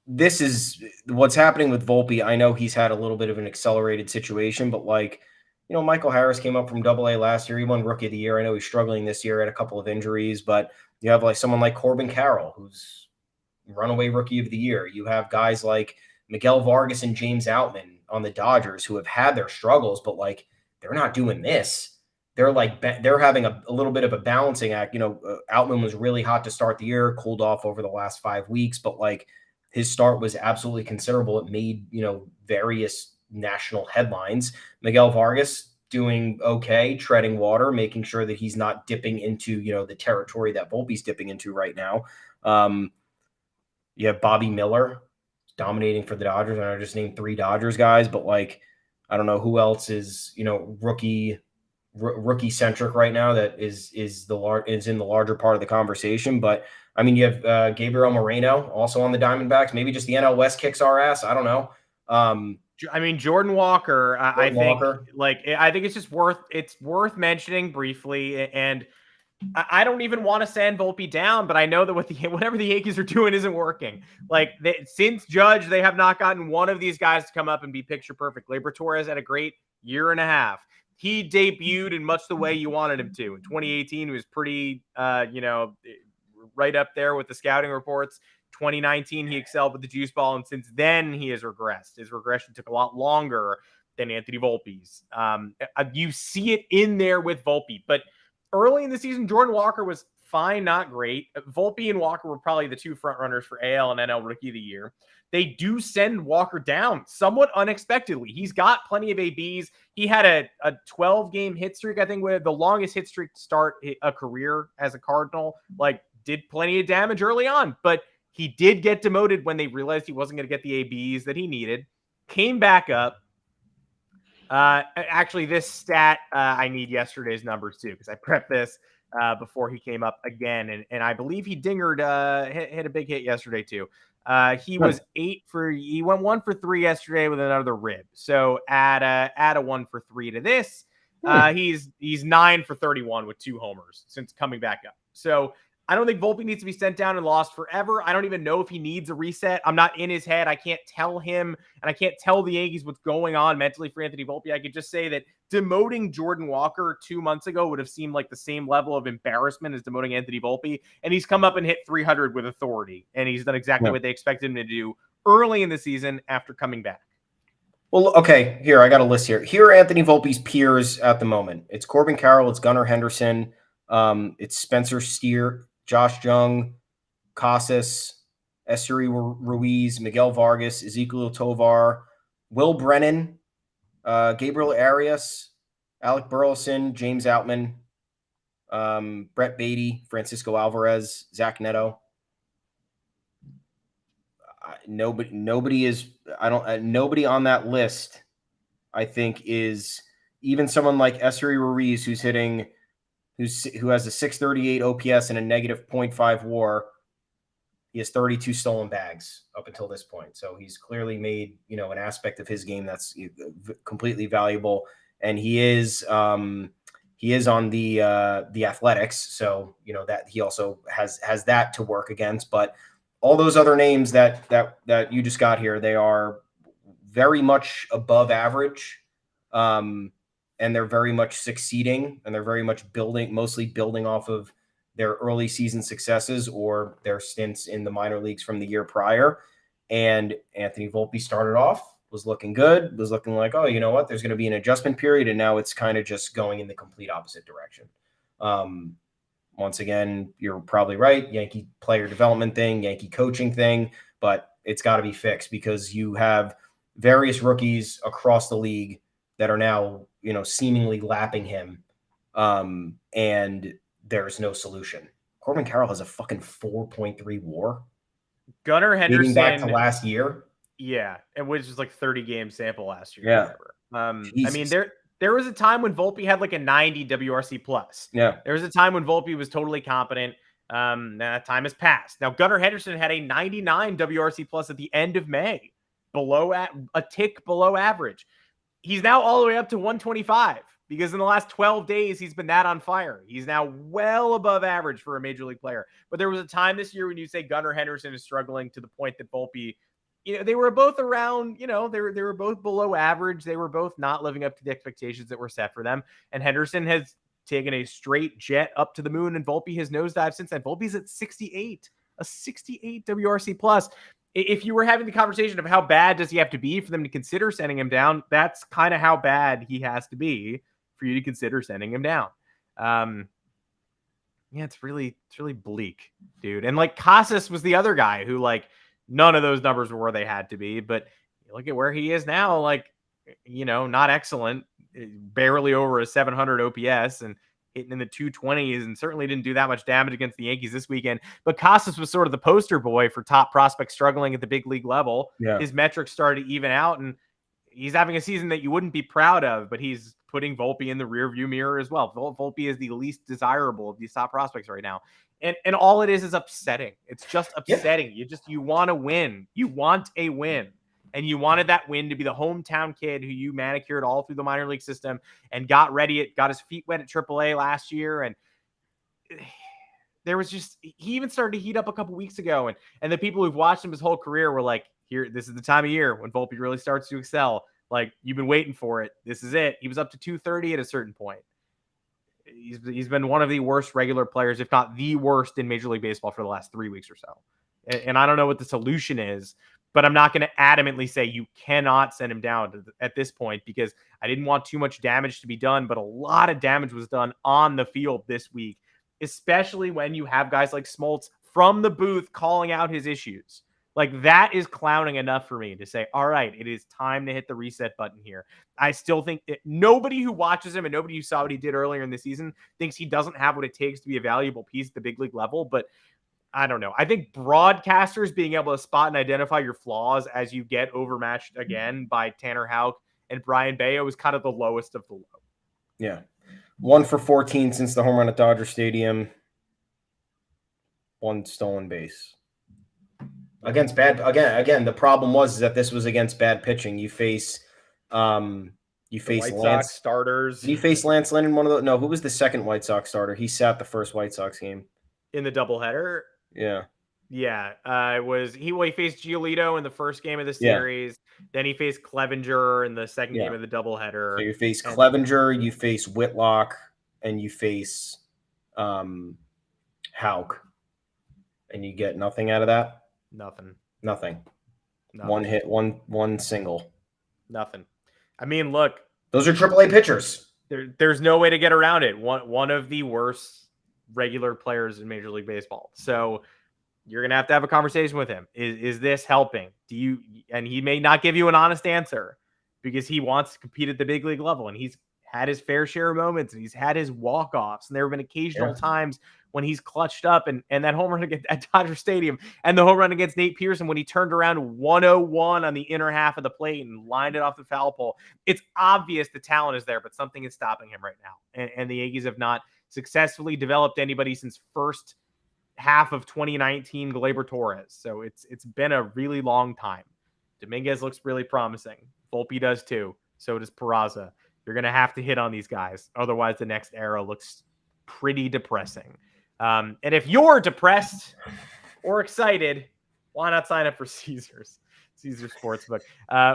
S3: This is what's happening with Volpe. I know he's had a little bit of an accelerated situation, but like, Michael Harris came up from Double-A last year. He won Rookie of the Year. I know he's struggling this year, had a couple of injuries, but you have like someone like Corbin Carroll, who's runaway Rookie of the Year. You have guys like Miguel Vargas and James Outman on the Dodgers who have had their struggles, but like they're not doing this. They're having a little bit of a balancing act. Outman was really hot to start the year, cooled off over the last 5 weeks, but like his start was absolutely considerable. It made, various national headlines. Miguel Vargas doing okay, treading water, making sure that he's not dipping into, the territory that Volpe's dipping into right now. You have Bobby Miller dominating for the Dodgers. I just named 3 Dodgers guys, but like, I don't know who else is, rookie centric right now that is in the larger part of the conversation. But I mean, you have Gabriel Moreno also on the Diamondbacks. Maybe just the NL West kicks our ass. I don't know.
S2: I mean, Jordan Walker, I think it's worth mentioning briefly. And I don't even want to send Volpe down, but I know that whatever the Yankees are doing isn't working. Like since Judge, they have not gotten one of these guys to come up and be picture perfect. Gleyber Torres had a great year and a half. He debuted in much the way you wanted him to. In 2018, he was pretty, right up there with the scouting reports. 2019, he excelled with the juice ball, and since then, he has regressed. His regression took a lot longer than Anthony Volpe's. You see it in there with Volpe, but early in the season, Jordan Walker was fine, not great. Volpe and Walker were probably the 2 front runners for AL and NL Rookie of the Year. They do send Walker down somewhat unexpectedly. He's got plenty of ABs. He had a 12-game hit streak, I think, with the longest hit streak to start a career as a Cardinal. Like, did plenty of damage early on, but he did get demoted when they realized he wasn't going to get the ABs that he needed. Came back up. Actually, this stat, I need yesterday's numbers too, because I prepped this before he came up again. And I believe he dingered, hit a big hit yesterday too. He was he went 1 for 3 yesterday with another rib. So add a 1 for 3 to this. He's 9 for 31 with 2 homers since coming back up. So I don't think Volpe needs to be sent down and lost forever. I don't even know if he needs a reset. I'm not in his head. I can't tell him, and I can't tell the Yankees what's going on mentally for Anthony Volpe. I could just say that demoting Jordan Walker 2 months ago would have seemed like the same level of embarrassment as demoting Anthony Volpe, and he's come up and hit 300 with authority, and he's done exactly what they expected him to do early in the season after coming back.
S3: Well, okay, here, I got a list here. Here are Anthony Volpe's peers at the moment. It's Corbin Carroll, it's Gunnar Henderson, it's Spencer Steer, Josh Jung, Casas, Esteury Ruiz, Miguel Vargas, Ezequiel Tovar, Will Brennan, Gabriel Arias, Alec Burleson, James Outman, Brett Beatty, Francisco Alvarez, Zach Neto. Nobody on that list, I think, is even someone like Esteury Ruiz, who has a 638 OPS and a negative 0.5 WAR. He has 32 stolen bags up until this point. So he's clearly made, an aspect of his game that's completely valuable. And he is on the Athletics. So, that he also has that to work against. But all those other names that you just got here, they are very much above average. And they're very much succeeding, and they're very much mostly building off of their early season successes or their stints in the minor leagues from the year prior. And Anthony Volpe started off was looking good, was looking like, oh, you know what, there's going to be an adjustment period, and now it's kind of just going in the complete opposite direction. Once again, you're probably right. Yankee player development thing, Yankee coaching thing, but it's got to be fixed because you have various rookies across the league that are now, seemingly lapping him, and there's no solution. Corbin Carroll has a fucking 4.3 WAR.
S2: Gunnar Henderson,
S3: dating back to last year.
S2: Yeah, and which was like 30 game sample last year.
S3: Yeah.
S2: I mean, there was a time when Volpe had like a 90 WRC plus.
S3: Yeah.
S2: There was a time when Volpe was totally competent. That time has passed. Now, Gunnar Henderson had a 99 WRC plus at the end of May, a tick below average. He's now all the way up to 125 because in the last 12 days, he's been that on fire. He's now well above average for a major league player. But there was a time this year when you say Gunnar Henderson is struggling to the point that Volpe, they were both around, they were both below average. They were both not living up to the expectations that were set for them. And Henderson has taken a straight jet up to the moon, and Volpe has nosedived since then. Volpe's at 68, a 68 WRC plus. If you were having the conversation of how bad does he have to be for them to consider sending him down, that's kind of how bad he has to be for you to consider sending him down. It's really bleak, dude. And like Casas was the other guy who none of those numbers were where they had to be, but you look at where he is now, not excellent, barely over a 700 OPS and hitting in the 220s, and certainly didn't do that much damage against the Yankees this weekend. But Casas was sort of the poster boy for top prospects struggling at the big league level. Yeah. His metrics started to even out, and he's having a season that you wouldn't be proud of, but he's putting Volpe in the rearview mirror as well. Volpe is the least desirable of these top prospects right now. And all it is upsetting. It's just upsetting. Yeah. You want to win. You want a win. And you wanted that win to be the hometown kid who you manicured all through the minor league system and got his feet wet at AAA last year. And there was he even started to heat up a couple weeks ago. And the people who've watched him his whole career were like, this is the time of year when Volpe really starts to excel. Like, you've been waiting for it. This is it. He was up to 230 at a certain point. He's been one of the worst regular players, if not the worst in Major League Baseball for the last 3 weeks or so. And I don't know what the solution is, but I'm not going to adamantly say you cannot send him down at this point because I didn't want too much damage to be done, but a lot of damage was done on the field this week, especially when you have guys like Smoltz from the booth calling out his issues. Like, that is clowning enough for me to say, all right, it is time to hit the reset button here. I still think nobody who watches him and nobody who saw what he did earlier in the season thinks he doesn't have what it takes to be a valuable piece at the big league level, but I don't know. I think broadcasters being able to spot and identify your flaws as you get overmatched again by Tanner Houck and Brian Bayo is kind of the lowest of the low.
S3: Yeah. 1 for 14 since the home run at Dodger Stadium. 1 stolen base. Again, the problem was that this was against bad pitching. You face White
S2: Sox starters.
S3: You face Lance Lynn in one of those. No, who was the second White Sox starter? He sat the first White Sox game.
S2: In the doubleheader?
S3: Yeah.
S2: Yeah. He faced Giolito in the first game of the series. Yeah. Then he faced Clevenger in the second game of the doubleheader.
S3: So you face Clevenger, you face Whitlock, and you face Houck. And you get nothing out of that? Nothing. One hit, one single.
S2: Nothing. I mean, look.
S3: Those are AAA pitchers.
S2: There's no way to get around it. One of the worst regular players in Major League Baseball. So you're going to have a conversation with him. Is this helping? And he may not give you an honest answer because he wants to compete at the big league level. And he's had his fair share of moments and he's had his walk-offs. And there have been occasional times when he's clutched up and that home run at Dodger Stadium and the home run against Nate Pearson when he turned around 101 on the inner half of the plate and lined it off the foul pole. It's obvious the talent is there, but something is stopping him right now. And the Yankees have not successfully developed anybody since first half of 2019 Gleyber Torres. So it's been a really long time. Dominguez looks really promising. Volpe does too. So does Peraza. You're going to have to hit on these guys. Otherwise, the next era looks pretty depressing. And if you're depressed or excited, why not sign up for Caesar Sportsbook?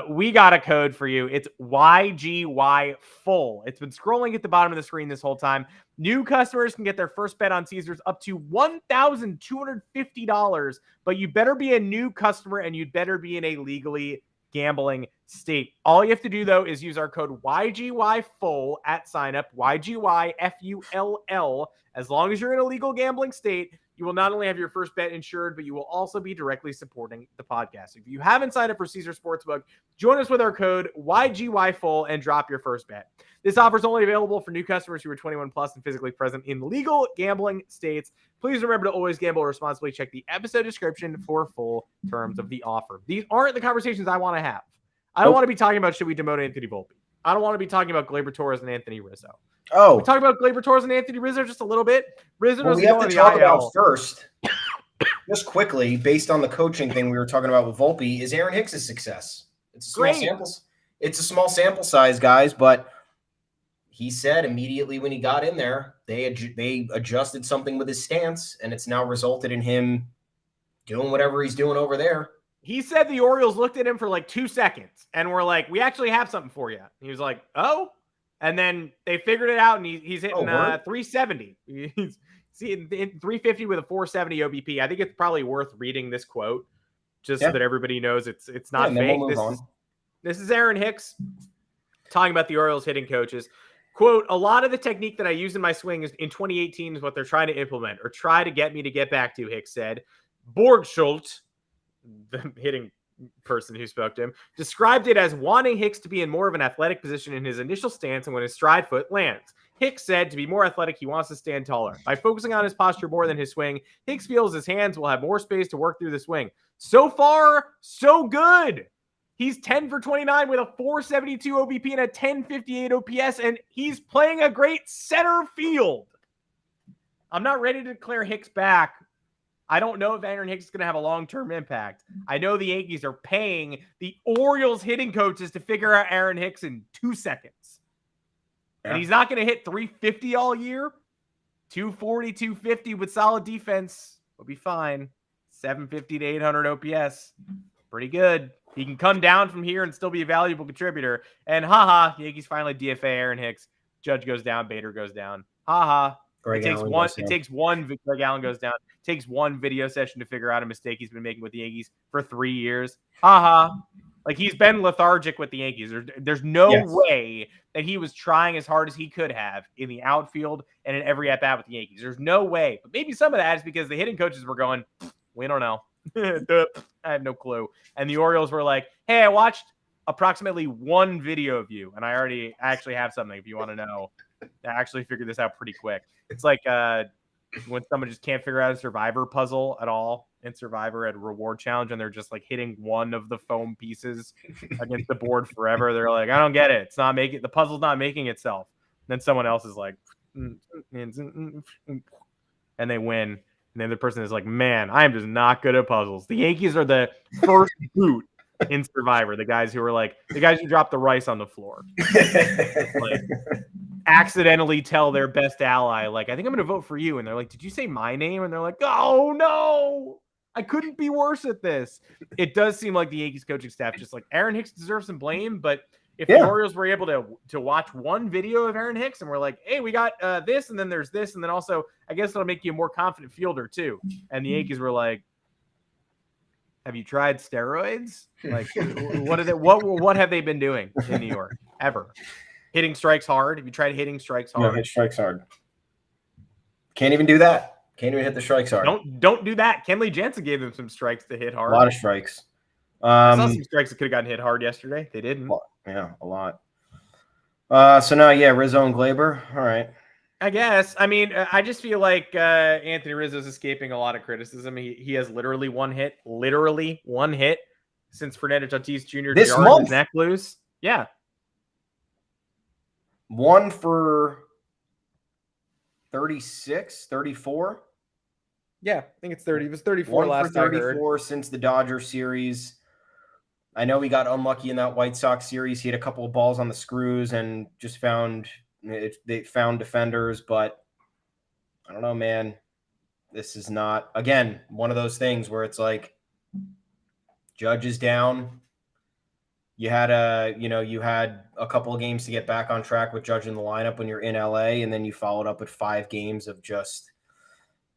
S2: We got a code for you. It's YGY full. It's been scrolling at the bottom of the screen this whole time. New customers can get their first bet on Caesars up to $1,250, but you better be a new customer and you'd better be in a legally gambling state. All you have to do, though, is use our code YGYFULL at sign up, YGYFULL. As long as you're in a legal gambling state, you will not only have your first bet insured, but you will also be directly supporting the podcast. If you haven't signed up for Caesar Sportsbook, join us with our code YGYFULL and drop your first bet. This offer is only available for new customers who are 21 plus and physically present in legal gambling states. Please remember to always gamble responsibly. Check the episode description for full terms of the offer. These aren't the conversations I want to have. I don't want to be talking about should we demote Anthony Volpe. I don't want to be talking about Gleyber Torres and Anthony Rizzo.
S3: Oh,
S2: we talk about Gleyber Torres and Anthony Rizzo just a little bit. Rizzo
S3: we have to talk about first, just quickly, based on the coaching thing we were talking about with Volpe, is Aaron Hicks' success. It's a small samples. It's a small sample size, guys, but he said immediately when he got in there, they adjusted something with his stance, and it's now resulted in him doing whatever he's doing over there.
S2: He said the Orioles looked at him for like 2 seconds and were like, we actually have something for you. He was like, oh. And then they figured it out, and he's hitting 370. He's hitting 350 with a 470 OBP. I think it's probably worth reading this quote just so that everybody knows it's not fake. This is Aaron Hicks talking about the Orioles hitting coaches. Quote, a lot of the technique that I use in my swing is in 2018 is what they're trying to implement or try to get me to get back to, Hicks said. Borgschult, the hitting person who spoke to him, described it as wanting Hicks to be in more of an athletic position in his initial stance and when his stride foot lands. Hicks said to be more athletic, he wants to stand taller. By focusing on his posture more than his swing, Hicks feels his hands will have more space to work through the swing. So far, so good. He's 10 for 29 with a 472 OBP and a 1058 OPS, and he's playing a great center field. I'm not ready to declare Hicks back. I don't know if Aaron Hicks is going to have a long-term impact. I know the Yankees are paying the Orioles hitting coaches to figure out Aaron Hicks in 2 seconds. Yeah. And he's not going to hit 350 all year. 240, 250 with solid defense will be fine. 750 to 800 OPS. Pretty good. He can come down from here and still be a valuable contributor. And Yankees finally DFA Aaron Hicks. Judge goes down. Bader goes down. Greg Allen goes down. It takes one video session to figure out a mistake he's been making with the Yankees for 3 years. Like he's been lethargic with the Yankees. There's no way that he was trying as hard as he could have in the outfield and in every at-bat with the Yankees. There's no way. But maybe some of that is because the hitting coaches were going, we don't know. I have no clue. And the Orioles were like, hey, I watched approximately one video of you, and I actually have something if you want to know. I actually figured this out pretty quick. It's like when someone just can't figure out a Survivor puzzle at all in Survivor at a reward challenge, and they're just like hitting one of the foam pieces against the board forever. They're like, I don't get it. The puzzle's not making itself. And then someone else is like, and they win. And then the person is like, man, I am just not good at puzzles. The Yankees are the first boot in Survivor. The guys who drop the rice on the floor. Like, accidentally tell their best ally, like, I think I'm going to vote for you. And they're like, did you say my name? And they're like, oh, no, I couldn't be worse at this. It does seem like the Yankees coaching staff just like Aaron Hicks deserves some blame. But if the Orioles were able to watch one video of Aaron Hicks and we're like, hey, we got this, and then there's this, and then also I guess it'll make you a more confident fielder too. And the Yankees were like, have you tried steroids? Like, what have they been doing in New York ever? Hitting strikes hard. Have you tried hitting strikes hard?
S3: No, hit strikes hard. Can't even do that. Can't even hit the strikes hard.
S2: Don't do that. Kenley Jansen gave them some strikes to hit hard.
S3: A lot of strikes.
S2: I saw some strikes that could have gotten hit hard yesterday. They didn't.
S3: Yeah, a lot. So now, Rizzo and Gleyber. All right.
S2: I guess. I mean, I just feel like Anthony Rizzo is escaping a lot of criticism. He has literally one hit since Fernando Tatis Jr.
S3: This month.
S2: His neck loose. Yeah.
S3: 1 for 36, 34.
S2: Yeah, I think it's 30. It was 34 last time.
S3: 34 since the Dodgers series. I know he got unlucky in that White Sox series. He had a couple of balls on the screws and just they found defenders, but I don't know, man. This is not, again, one of those things where it's like Judge is down. You had a couple of games to get back on track with Judge in the lineup when you're in LA, and then you followed up with 5 games of just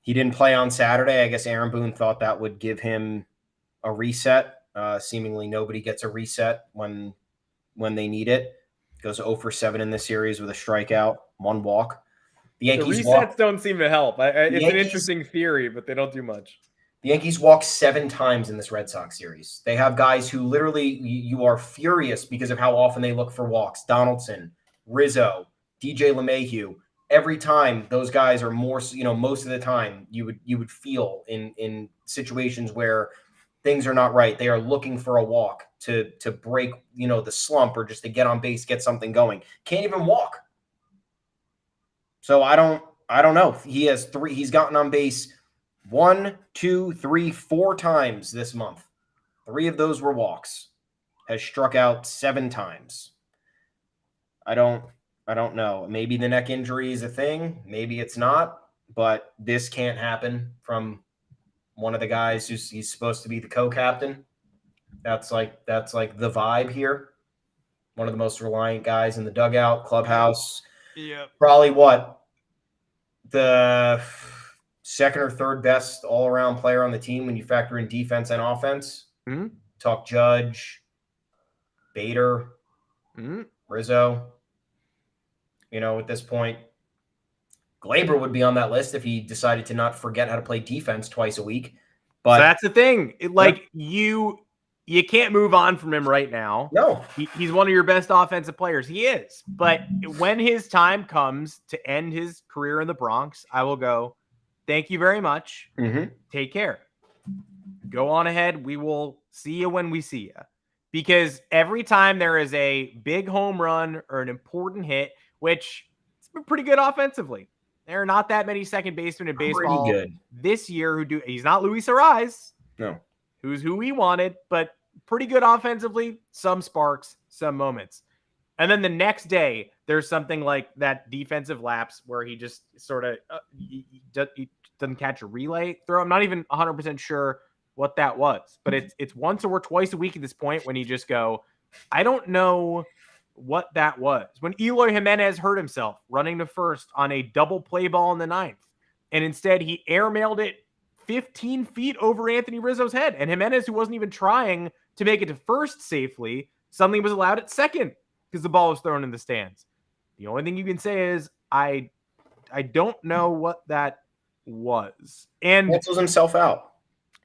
S3: he didn't play on Saturday. I guess Aaron Boone thought that would give him a reset. Seemingly nobody gets a reset when when they need it. Goes 0 for 7 in this series with a strikeout, 1 walk. The Yankees
S2: the resets don't seem to help. It's an interesting theory, but they don't do much.
S3: The Yankees walked 7 times in this Red Sox series. They have guys who literally you are furious because of how often they look for walks. Donaldson, Rizzo, DJ LeMahieu. Every time those guys are more, most of the time you would feel in situations where things are not right. They are looking for a walk to break, the slump or just to get on base, get something going. Can't even walk. So I don't know. He's gotten on base 1, 2, 3, 4 times this month. 3 of those were walks. Has struck out 7 times. I don't know. Maybe the neck injury is a thing. Maybe it's not. But this can't happen from one of the guys he's supposed to be the co-captain. That's like the vibe here. One of the most reliant guys in the dugout, clubhouse.
S2: Yeah.
S3: Probably the second or third best all-around player on the team when you factor in defense and offense.
S2: Mm-hmm.
S3: Talk Judge, Bader, Rizzo. At this point, Gleyber would be on that list if he decided to not forget how to play defense twice a week. But
S2: so that's the thing. You can't move on from him right now.
S3: No.
S2: He's one of your best offensive players. He is. But when his time comes to end his career in the Bronx, I will go, thank you very much.
S3: Mm-hmm.
S2: Take care. Go on ahead. We will see you when we see you. Because every time there is a big home run or an important hit, which it's been pretty good offensively. There are not that many second basemen in baseball this year who do. He's not Luis Ariz.
S3: No.
S2: Who's who we wanted, but pretty good offensively, some sparks, some moments. And then the next day, there's something like that defensive lapse where he just sort of he doesn't catch a relay throw. I'm not even 100% sure what that was, but it's once or twice a week at this point when you just go, I don't know what that was. When Eloy Jimenez hurt himself running to first on a double play ball in the 9th, and instead he airmailed it 15 feet over Anthony Rizzo's head. And Jimenez, who wasn't even trying to make it to first safely, suddenly was allowed at second because the ball was thrown in the stands. The only thing you can say is I don't know what that was. And
S3: cancels himself out.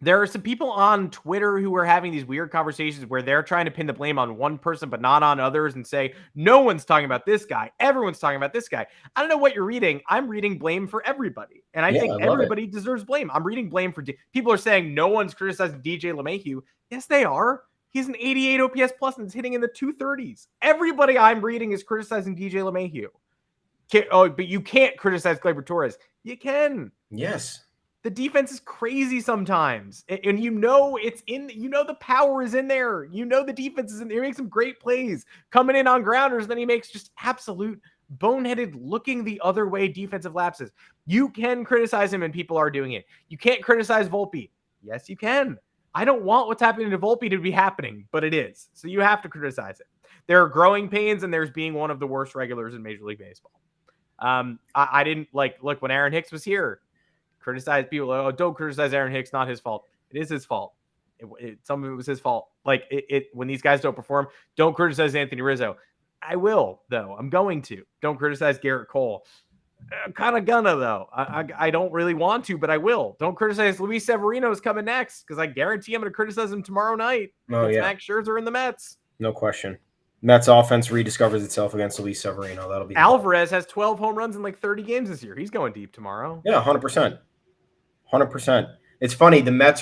S2: There are some people on Twitter who are having these weird conversations where they're trying to pin the blame on one person but not on others and say, no one's talking about this guy. Everyone's talking about this guy. I don't know what you're reading. I'm reading blame for everybody. And I think everybody deserves blame. I'm reading blame for people are saying no one's criticizing DJ LeMahieu. Yes, they are. He's an 88 OPS plus and is hitting in the 230s. Everybody I'm reading is criticizing DJ LeMahieu. But you can't criticize Gleyber Torres. You can.
S3: Yes.
S2: The defense is crazy sometimes. And it's in, the power is in there. The defense is in there. He makes some great plays coming in on grounders. Then he makes just absolute boneheaded looking the other way defensive lapses. You can criticize him and people are doing it. You can't criticize Volpe. Yes, you can. I don't want what's happening to Volpe to be happening, but it is. So you have to criticize it. There are growing pains and there's being one of the worst regulars in Major League Baseball. I didn't look when Aaron Hicks was here. Criticize people. Oh, don't criticize Aaron Hicks. Not his fault. It is his fault. Some of it was his fault. When these guys don't perform, don't criticize Anthony Rizzo. I will, though. I'm going to. Don't criticize Garrett Cole. I'm kind of gonna, though. I don't really want to, but I will. Don't criticize Luis Severino is coming next because I guarantee I'm going to criticize him tomorrow night.
S3: Oh, yeah.
S2: Max Scherzer in the Mets.
S3: No question. Mets offense rediscovers itself against Luis Severino. That'll be
S2: Alvarez has 12 home runs in 30 games this year. He's going deep tomorrow.
S3: Yeah, 100%. 100%. It's funny. The Mets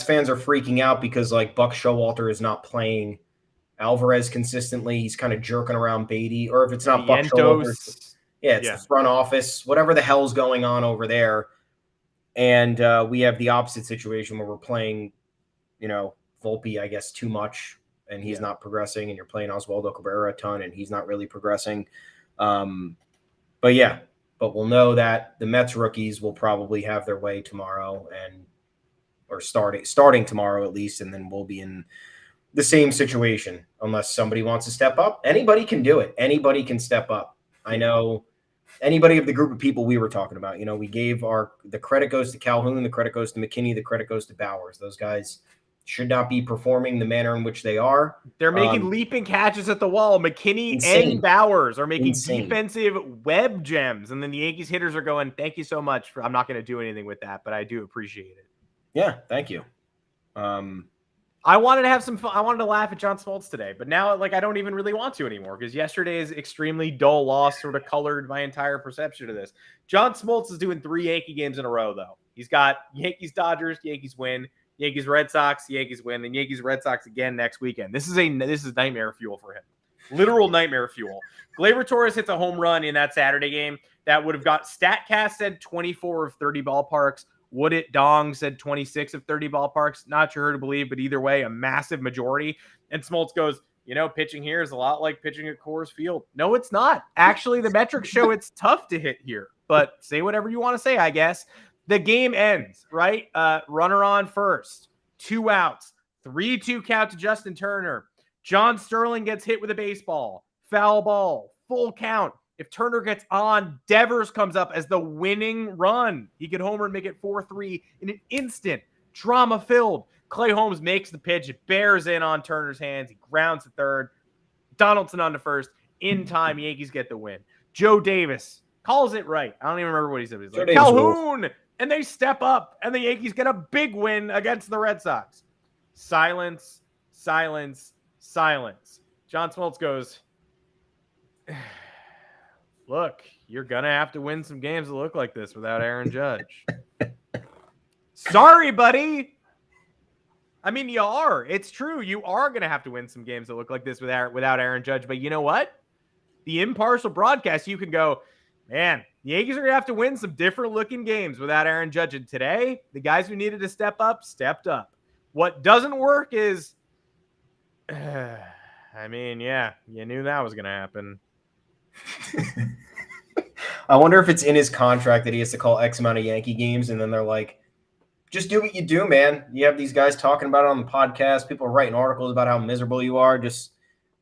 S3: fans are freaking out because Buck Showalter is not playing Alvarez consistently. He's kind of jerking around Beatty, or if it's not Buck Showalter, it's the front office, whatever the hell's going on over there. And we have the opposite situation where we're playing, Volpe, I guess, too much, and he's not progressing, and you're playing Oswaldo Cabrera a ton, and he's not really progressing. But we'll know that the Mets rookies will probably have their way tomorrow or starting tomorrow at least, and then we'll be in the same situation unless somebody wants to step up. Anybody can do it. Anybody can step up. I know anybody of the group of people we were talking about. We gave the credit goes to Calhoun, the credit goes to McKinney, the credit goes to Bowers. Those guys should not be performing the manner in which they are.
S2: They're making leaping catches at the wall. McKinney and Bowers are making defensive web gems. And then the Yankees hitters are going, thank you so much. I'm not going to do anything with that, but I do appreciate it.
S3: Yeah, thank you.
S2: I wanted to have some fun. I wanted to laugh at John Smoltz today, but now I don't even really want to anymore because yesterday's extremely dull loss sort of colored my entire perception of this. John Smoltz is doing 3 Yankee games in a row, though. He's got Yankees, Dodgers, Yankees win, Yankees, Red Sox, Yankees win, then Yankees, Red Sox again next weekend. This is nightmare fuel for him. Literal nightmare fuel. Gleyber Torres hits a home run in that Saturday game that would have got StatCast said 24 of 30 ballparks. Would it Dong said 26 of 30 ballparks? Not sure who to believe, but either way, a massive majority. And Smoltz goes, pitching here is a lot like pitching at Coors Field. No, it's not. Actually, the metrics show it's tough to hit here. But say whatever you want to say, I guess. The game ends, right? Runner on first, 2 outs, 3-2 count to Justin Turner. John Sterling gets hit with a baseball, foul ball, full count. If Turner gets on, Devers comes up as the winning run. He could homer and make it 4-3 in an instant. Drama-filled. Clay Holmes makes the pitch. It bears in on Turner's hands. He grounds to third. Donaldson on to first. In time, Yankees get the win. Joe Davis calls it right. I don't even remember what he said. He's like, Calhoun! And they step up, and the Yankees get a big win against the Red Sox. Silence, silence, silence. John Smoltz goes, look, you're going to have to win some games that look like this without Aaron Judge. Sorry, buddy. I mean, you are. It's true. You are going to have to win some games that look like this without Aaron Judge. But you know what? The impartial broadcast, you can go, man, the Yankees are going to have to win some different looking games without Aaron Judge. And today, the guys who needed to step up, stepped up. What doesn't work is, I mean, yeah, you knew that was going to happen.
S3: I wonder if it's in his contract that he has to call X amount of Yankee games, and then they're like, just do what you do, man. You have these guys talking about it on the podcast. People are writing articles about how miserable you are. This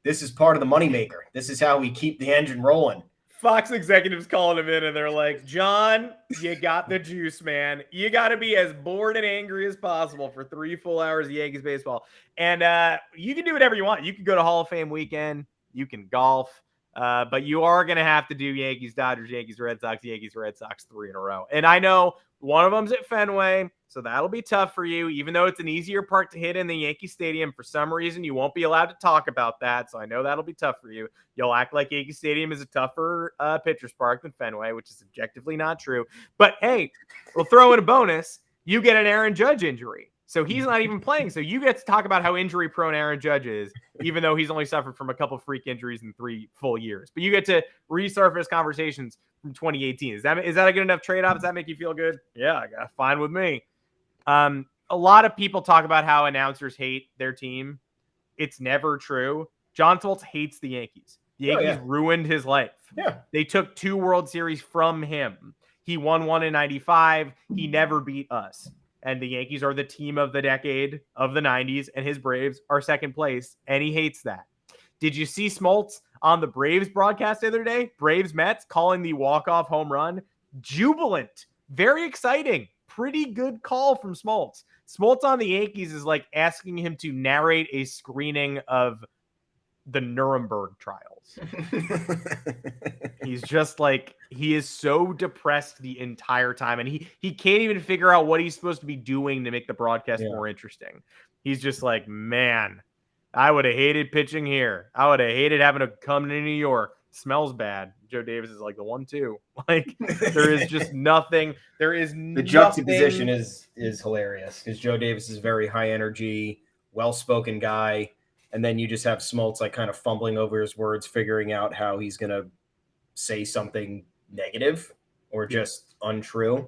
S3: is part of the moneymaker. This is how we keep the engine rolling.
S2: Fox executives calling him in, and they're like, John, you got the juice, man. You got to be as bored and angry as possible for 3 full hours of Yankees baseball. And you can do whatever you want. You can go to Hall of Fame weekend. You can golf. But you are going to have to do Yankees, Dodgers, Yankees, Red Sox, Yankees, Red Sox 3 in a row. And I know one of them's at Fenway, so that'll be tough for you. Even though it's an easier park to hit in the Yankee Stadium, for some reason you won't be allowed to talk about that. So I know that'll be tough for you. You'll act like Yankee Stadium is a tougher pitcher's park than Fenway, which is objectively not true. But hey, we'll throw in a bonus. You get an Aaron Judge injury. So he's not even playing. So you get to talk about how injury prone Aaron Judge is, even though he's only suffered from a couple freak injuries in 3 full years. But you get to resurface conversations from 2018. Is that a good enough trade-off? Does that make you feel good? Yeah, fine with me. A lot of people talk about how announcers hate their team. It's never true. John Smoltz hates the Yankees. The Yankees ruined his life. Yeah. They took 2 World Series from him. He won 1 in 95. He never beat us. And the Yankees are the team of the decade of the 90s, and his Braves are second place, and he hates that. Did you see Smoltz on the Braves broadcast the other day? Braves Mets calling the walk-off home run. Jubilant. Very exciting. Pretty good call from Smoltz. Smoltz on the Yankees is like asking him to narrate a screening of the Nuremberg trials. He's just like, he is so depressed the entire time, and he can't even figure out what he's supposed to be doing to make the broadcast more interesting. He's just like, man, I would have hated pitching here. I would have hated having to come to New York. It smells bad. Joe Davis is like the 1-2. Like, there is just nothing. There is
S3: the juxtaposition is hilarious because Joe Davis is very high energy, well-spoken guy. And then you just have Smoltz like kind of fumbling over his words, figuring out how he's going to say something negative or just untrue.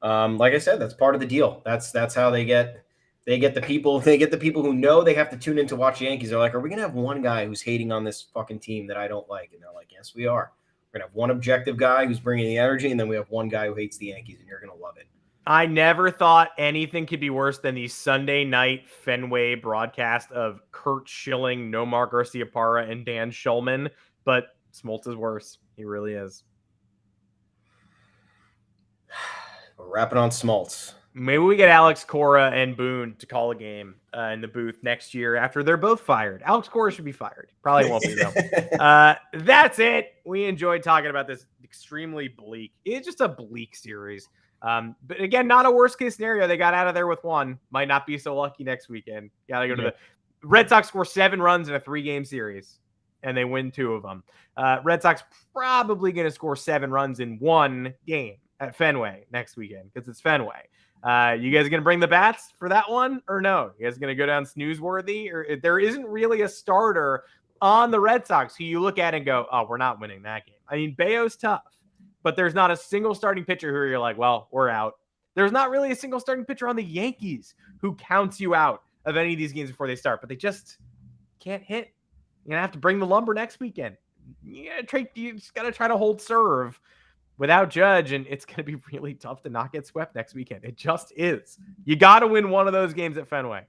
S3: Like I said, that's part of the deal. That's how they get the people. They get the people who know they have to tune in to watch Yankees. They're like, are we going to have one guy who's hating on this fucking team that I don't like? And they're like, yes, we are. We're going to have one objective guy who's bringing the energy, and then we have one guy who hates the Yankees, and you're going to love it.
S2: I never thought anything could be worse than the Sunday night Fenway broadcast of Kurt Schilling, Nomar Garciaparra, and Dan Shulman. But Smoltz is worse. He really is.
S3: We're wrapping on Smoltz.
S2: Maybe we get Alex Cora and Boone to call a game in the booth next year after they're both fired. Alex Cora should be fired. Probably won't be, though. That's it. We enjoyed talking about this extremely bleak. It's just a bleak series. But again, not a worst case scenario. They got out of there with one. Might not be so lucky next weekend. Got to go to the Red Sox. Score 7 runs in a 3-game series, and they win 2 of them. Red Sox probably going to score 7 runs in 1 game at Fenway next weekend because it's Fenway. You guys going to bring the bats for that one or no? You guys going to go down snoozeworthy? Or there isn't really a starter on the Red Sox who you look at and go, oh, we're not winning that game. I mean, Bayo's tough, but there's not a single starting pitcher who you're like, well, we're out. There's not really a single starting pitcher on the Yankees who counts you out of any of these games before they start, but they just can't hit. You're going to have to bring the lumber next weekend. You just got to try to hold serve without Judge, and it's going to be really tough to not get swept next weekend. It just is. You got to win one of those games at Fenway.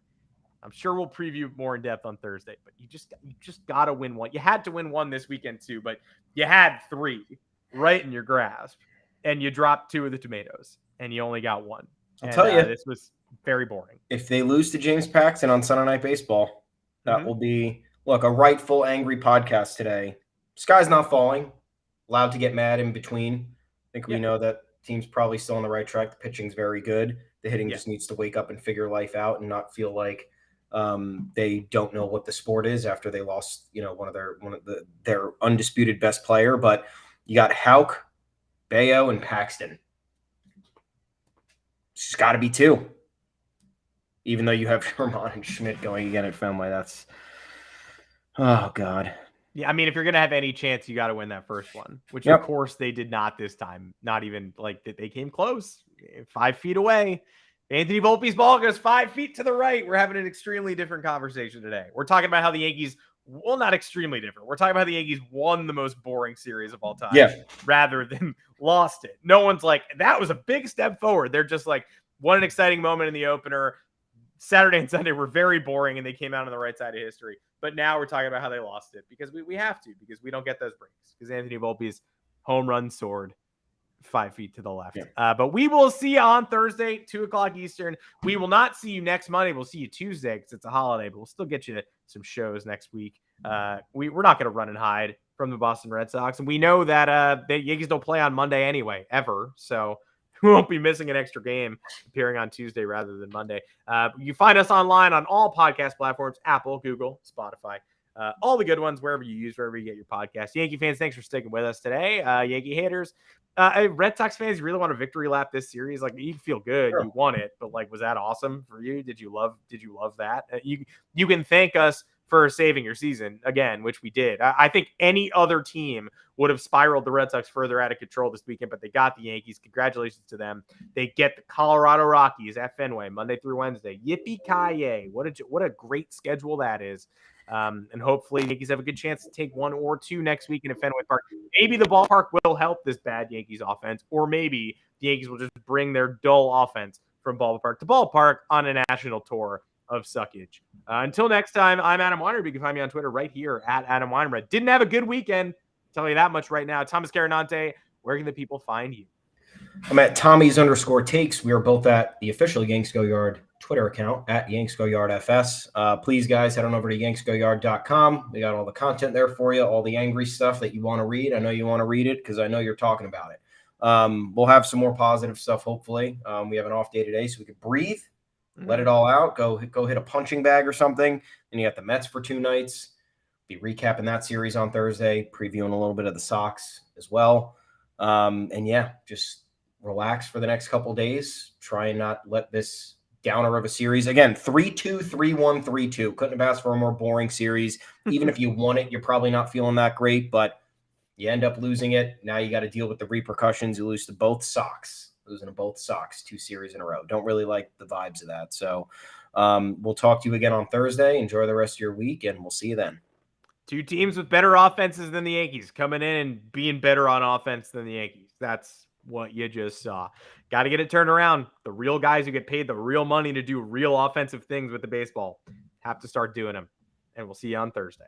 S2: I'm sure we'll preview more in depth on Thursday, but you just got to win one. You had to win one this weekend too, but you had 3 right in your grasp, and you dropped 2 of the tomatoes, and you only got 1.
S3: I'll tell you,
S2: this was very boring.
S3: If they lose to James Paxton on Sunday Night Baseball, that will be, look, a rightful angry podcast today. Sky's not falling. Allowed to get mad in between. I think we know that team's probably still on the right track. The pitching's very good. The hitting just needs to wake up and figure life out and not feel like they don't know what the sport is after they lost, one of their undisputed best player. But you got Houck, Bayo, and Paxton. It's got to be 2. Even though you have Vermont and Schmidt going again at Fenway, that's oh god.
S2: Yeah, I mean, if you're going to have any chance, you got to win that first one, which of course they did not this time. Not even like they came close, 5 feet away. Anthony Volpe's ball goes 5 feet to the right. We're having an extremely different conversation today. We're talking about how the Yankees, well, not extremely different. We're talking about how the Yankees won the most boring series of all time rather than lost it. No one's like, that was a big step forward. They're just like, what an exciting moment in the opener. Saturday and Sunday were very boring, and they came out on the right side of history. But now we're talking about how they lost it because we have to, because we don't get those breaks, because Anthony Volpe's home run soared 5 feet to the left. But we will see you on Thursday, 2:00 Eastern. We will not see you next Monday. We'll see you Tuesday because it's a holiday, but we'll still get you some shows next week. We're not going to run and hide from the Boston Red Sox. And we know that the Yankees don't play on Monday anyway, ever. So we won't be missing an extra game appearing on Tuesday rather than Monday. You find us online on all podcast platforms, Apple, Google, Spotify, all the good ones, wherever you get your podcast. Yankee fans, thanks for sticking with us today. Yankee haters, Red Sox fans, you really want a victory lap this series? Like, you feel good, you won it, but like, was that awesome for you? Did you love that? You can thank us for saving your season again, which we did. I think any other team would have spiraled the Red Sox further out of control this weekend, but they got the Yankees. Congratulations to them. They get the Colorado Rockies at Fenway Monday through Wednesday. Yippee-ki-yay. What a great schedule that is. And hopefully the Yankees have a good chance to take 1 or 2 next weekend at Fenway Park. Maybe the ballpark will help this bad Yankees offense, or maybe the Yankees will just bring their dull offense from ballpark to ballpark on a national tour of suckage. Until next time, I'm Adam Weinreb. You can find me on Twitter right here at Adam Weinreb. Didn't have a good weekend. I'll tell you that much right now. Thomas Carinante, where can the people find you?
S3: I'm at Tommy's_takes. We are both at the official Yanks Go Yard Twitter account at yanksgoyardfs. Please, guys, head on over to yanksgoyard.com. We got all the content there for you, all the angry stuff that you want to read. I know you want to read it because I know you're talking about it. We'll have some more positive stuff, hopefully. We have an off day today, so we can breathe, let it all out, go hit a punching bag or something. Then you got the Mets for 2 nights. Be recapping that series on Thursday, previewing a little bit of the Sox as well. And yeah, just relax for the next couple days. Try and not let this downer of a series. Again, 3-2, 3-1, 3-2. Couldn't have asked for a more boring series. Even if you won it, you're probably not feeling that great, but you end up losing it. Now you got to deal with the repercussions. You lose to both Sox. Losing to both Sox 2 series in a row. Don't really like the vibes of that. So we'll talk to you again on Thursday. Enjoy the rest of your week, and we'll see you then.
S2: 2 teams with better offenses than the Yankees coming in and being better on offense than the Yankees. That's what you just saw. Got to get it turned around. The real guys who get paid the real money to do real offensive things with the baseball have to start doing them. And we'll see you on Thursday.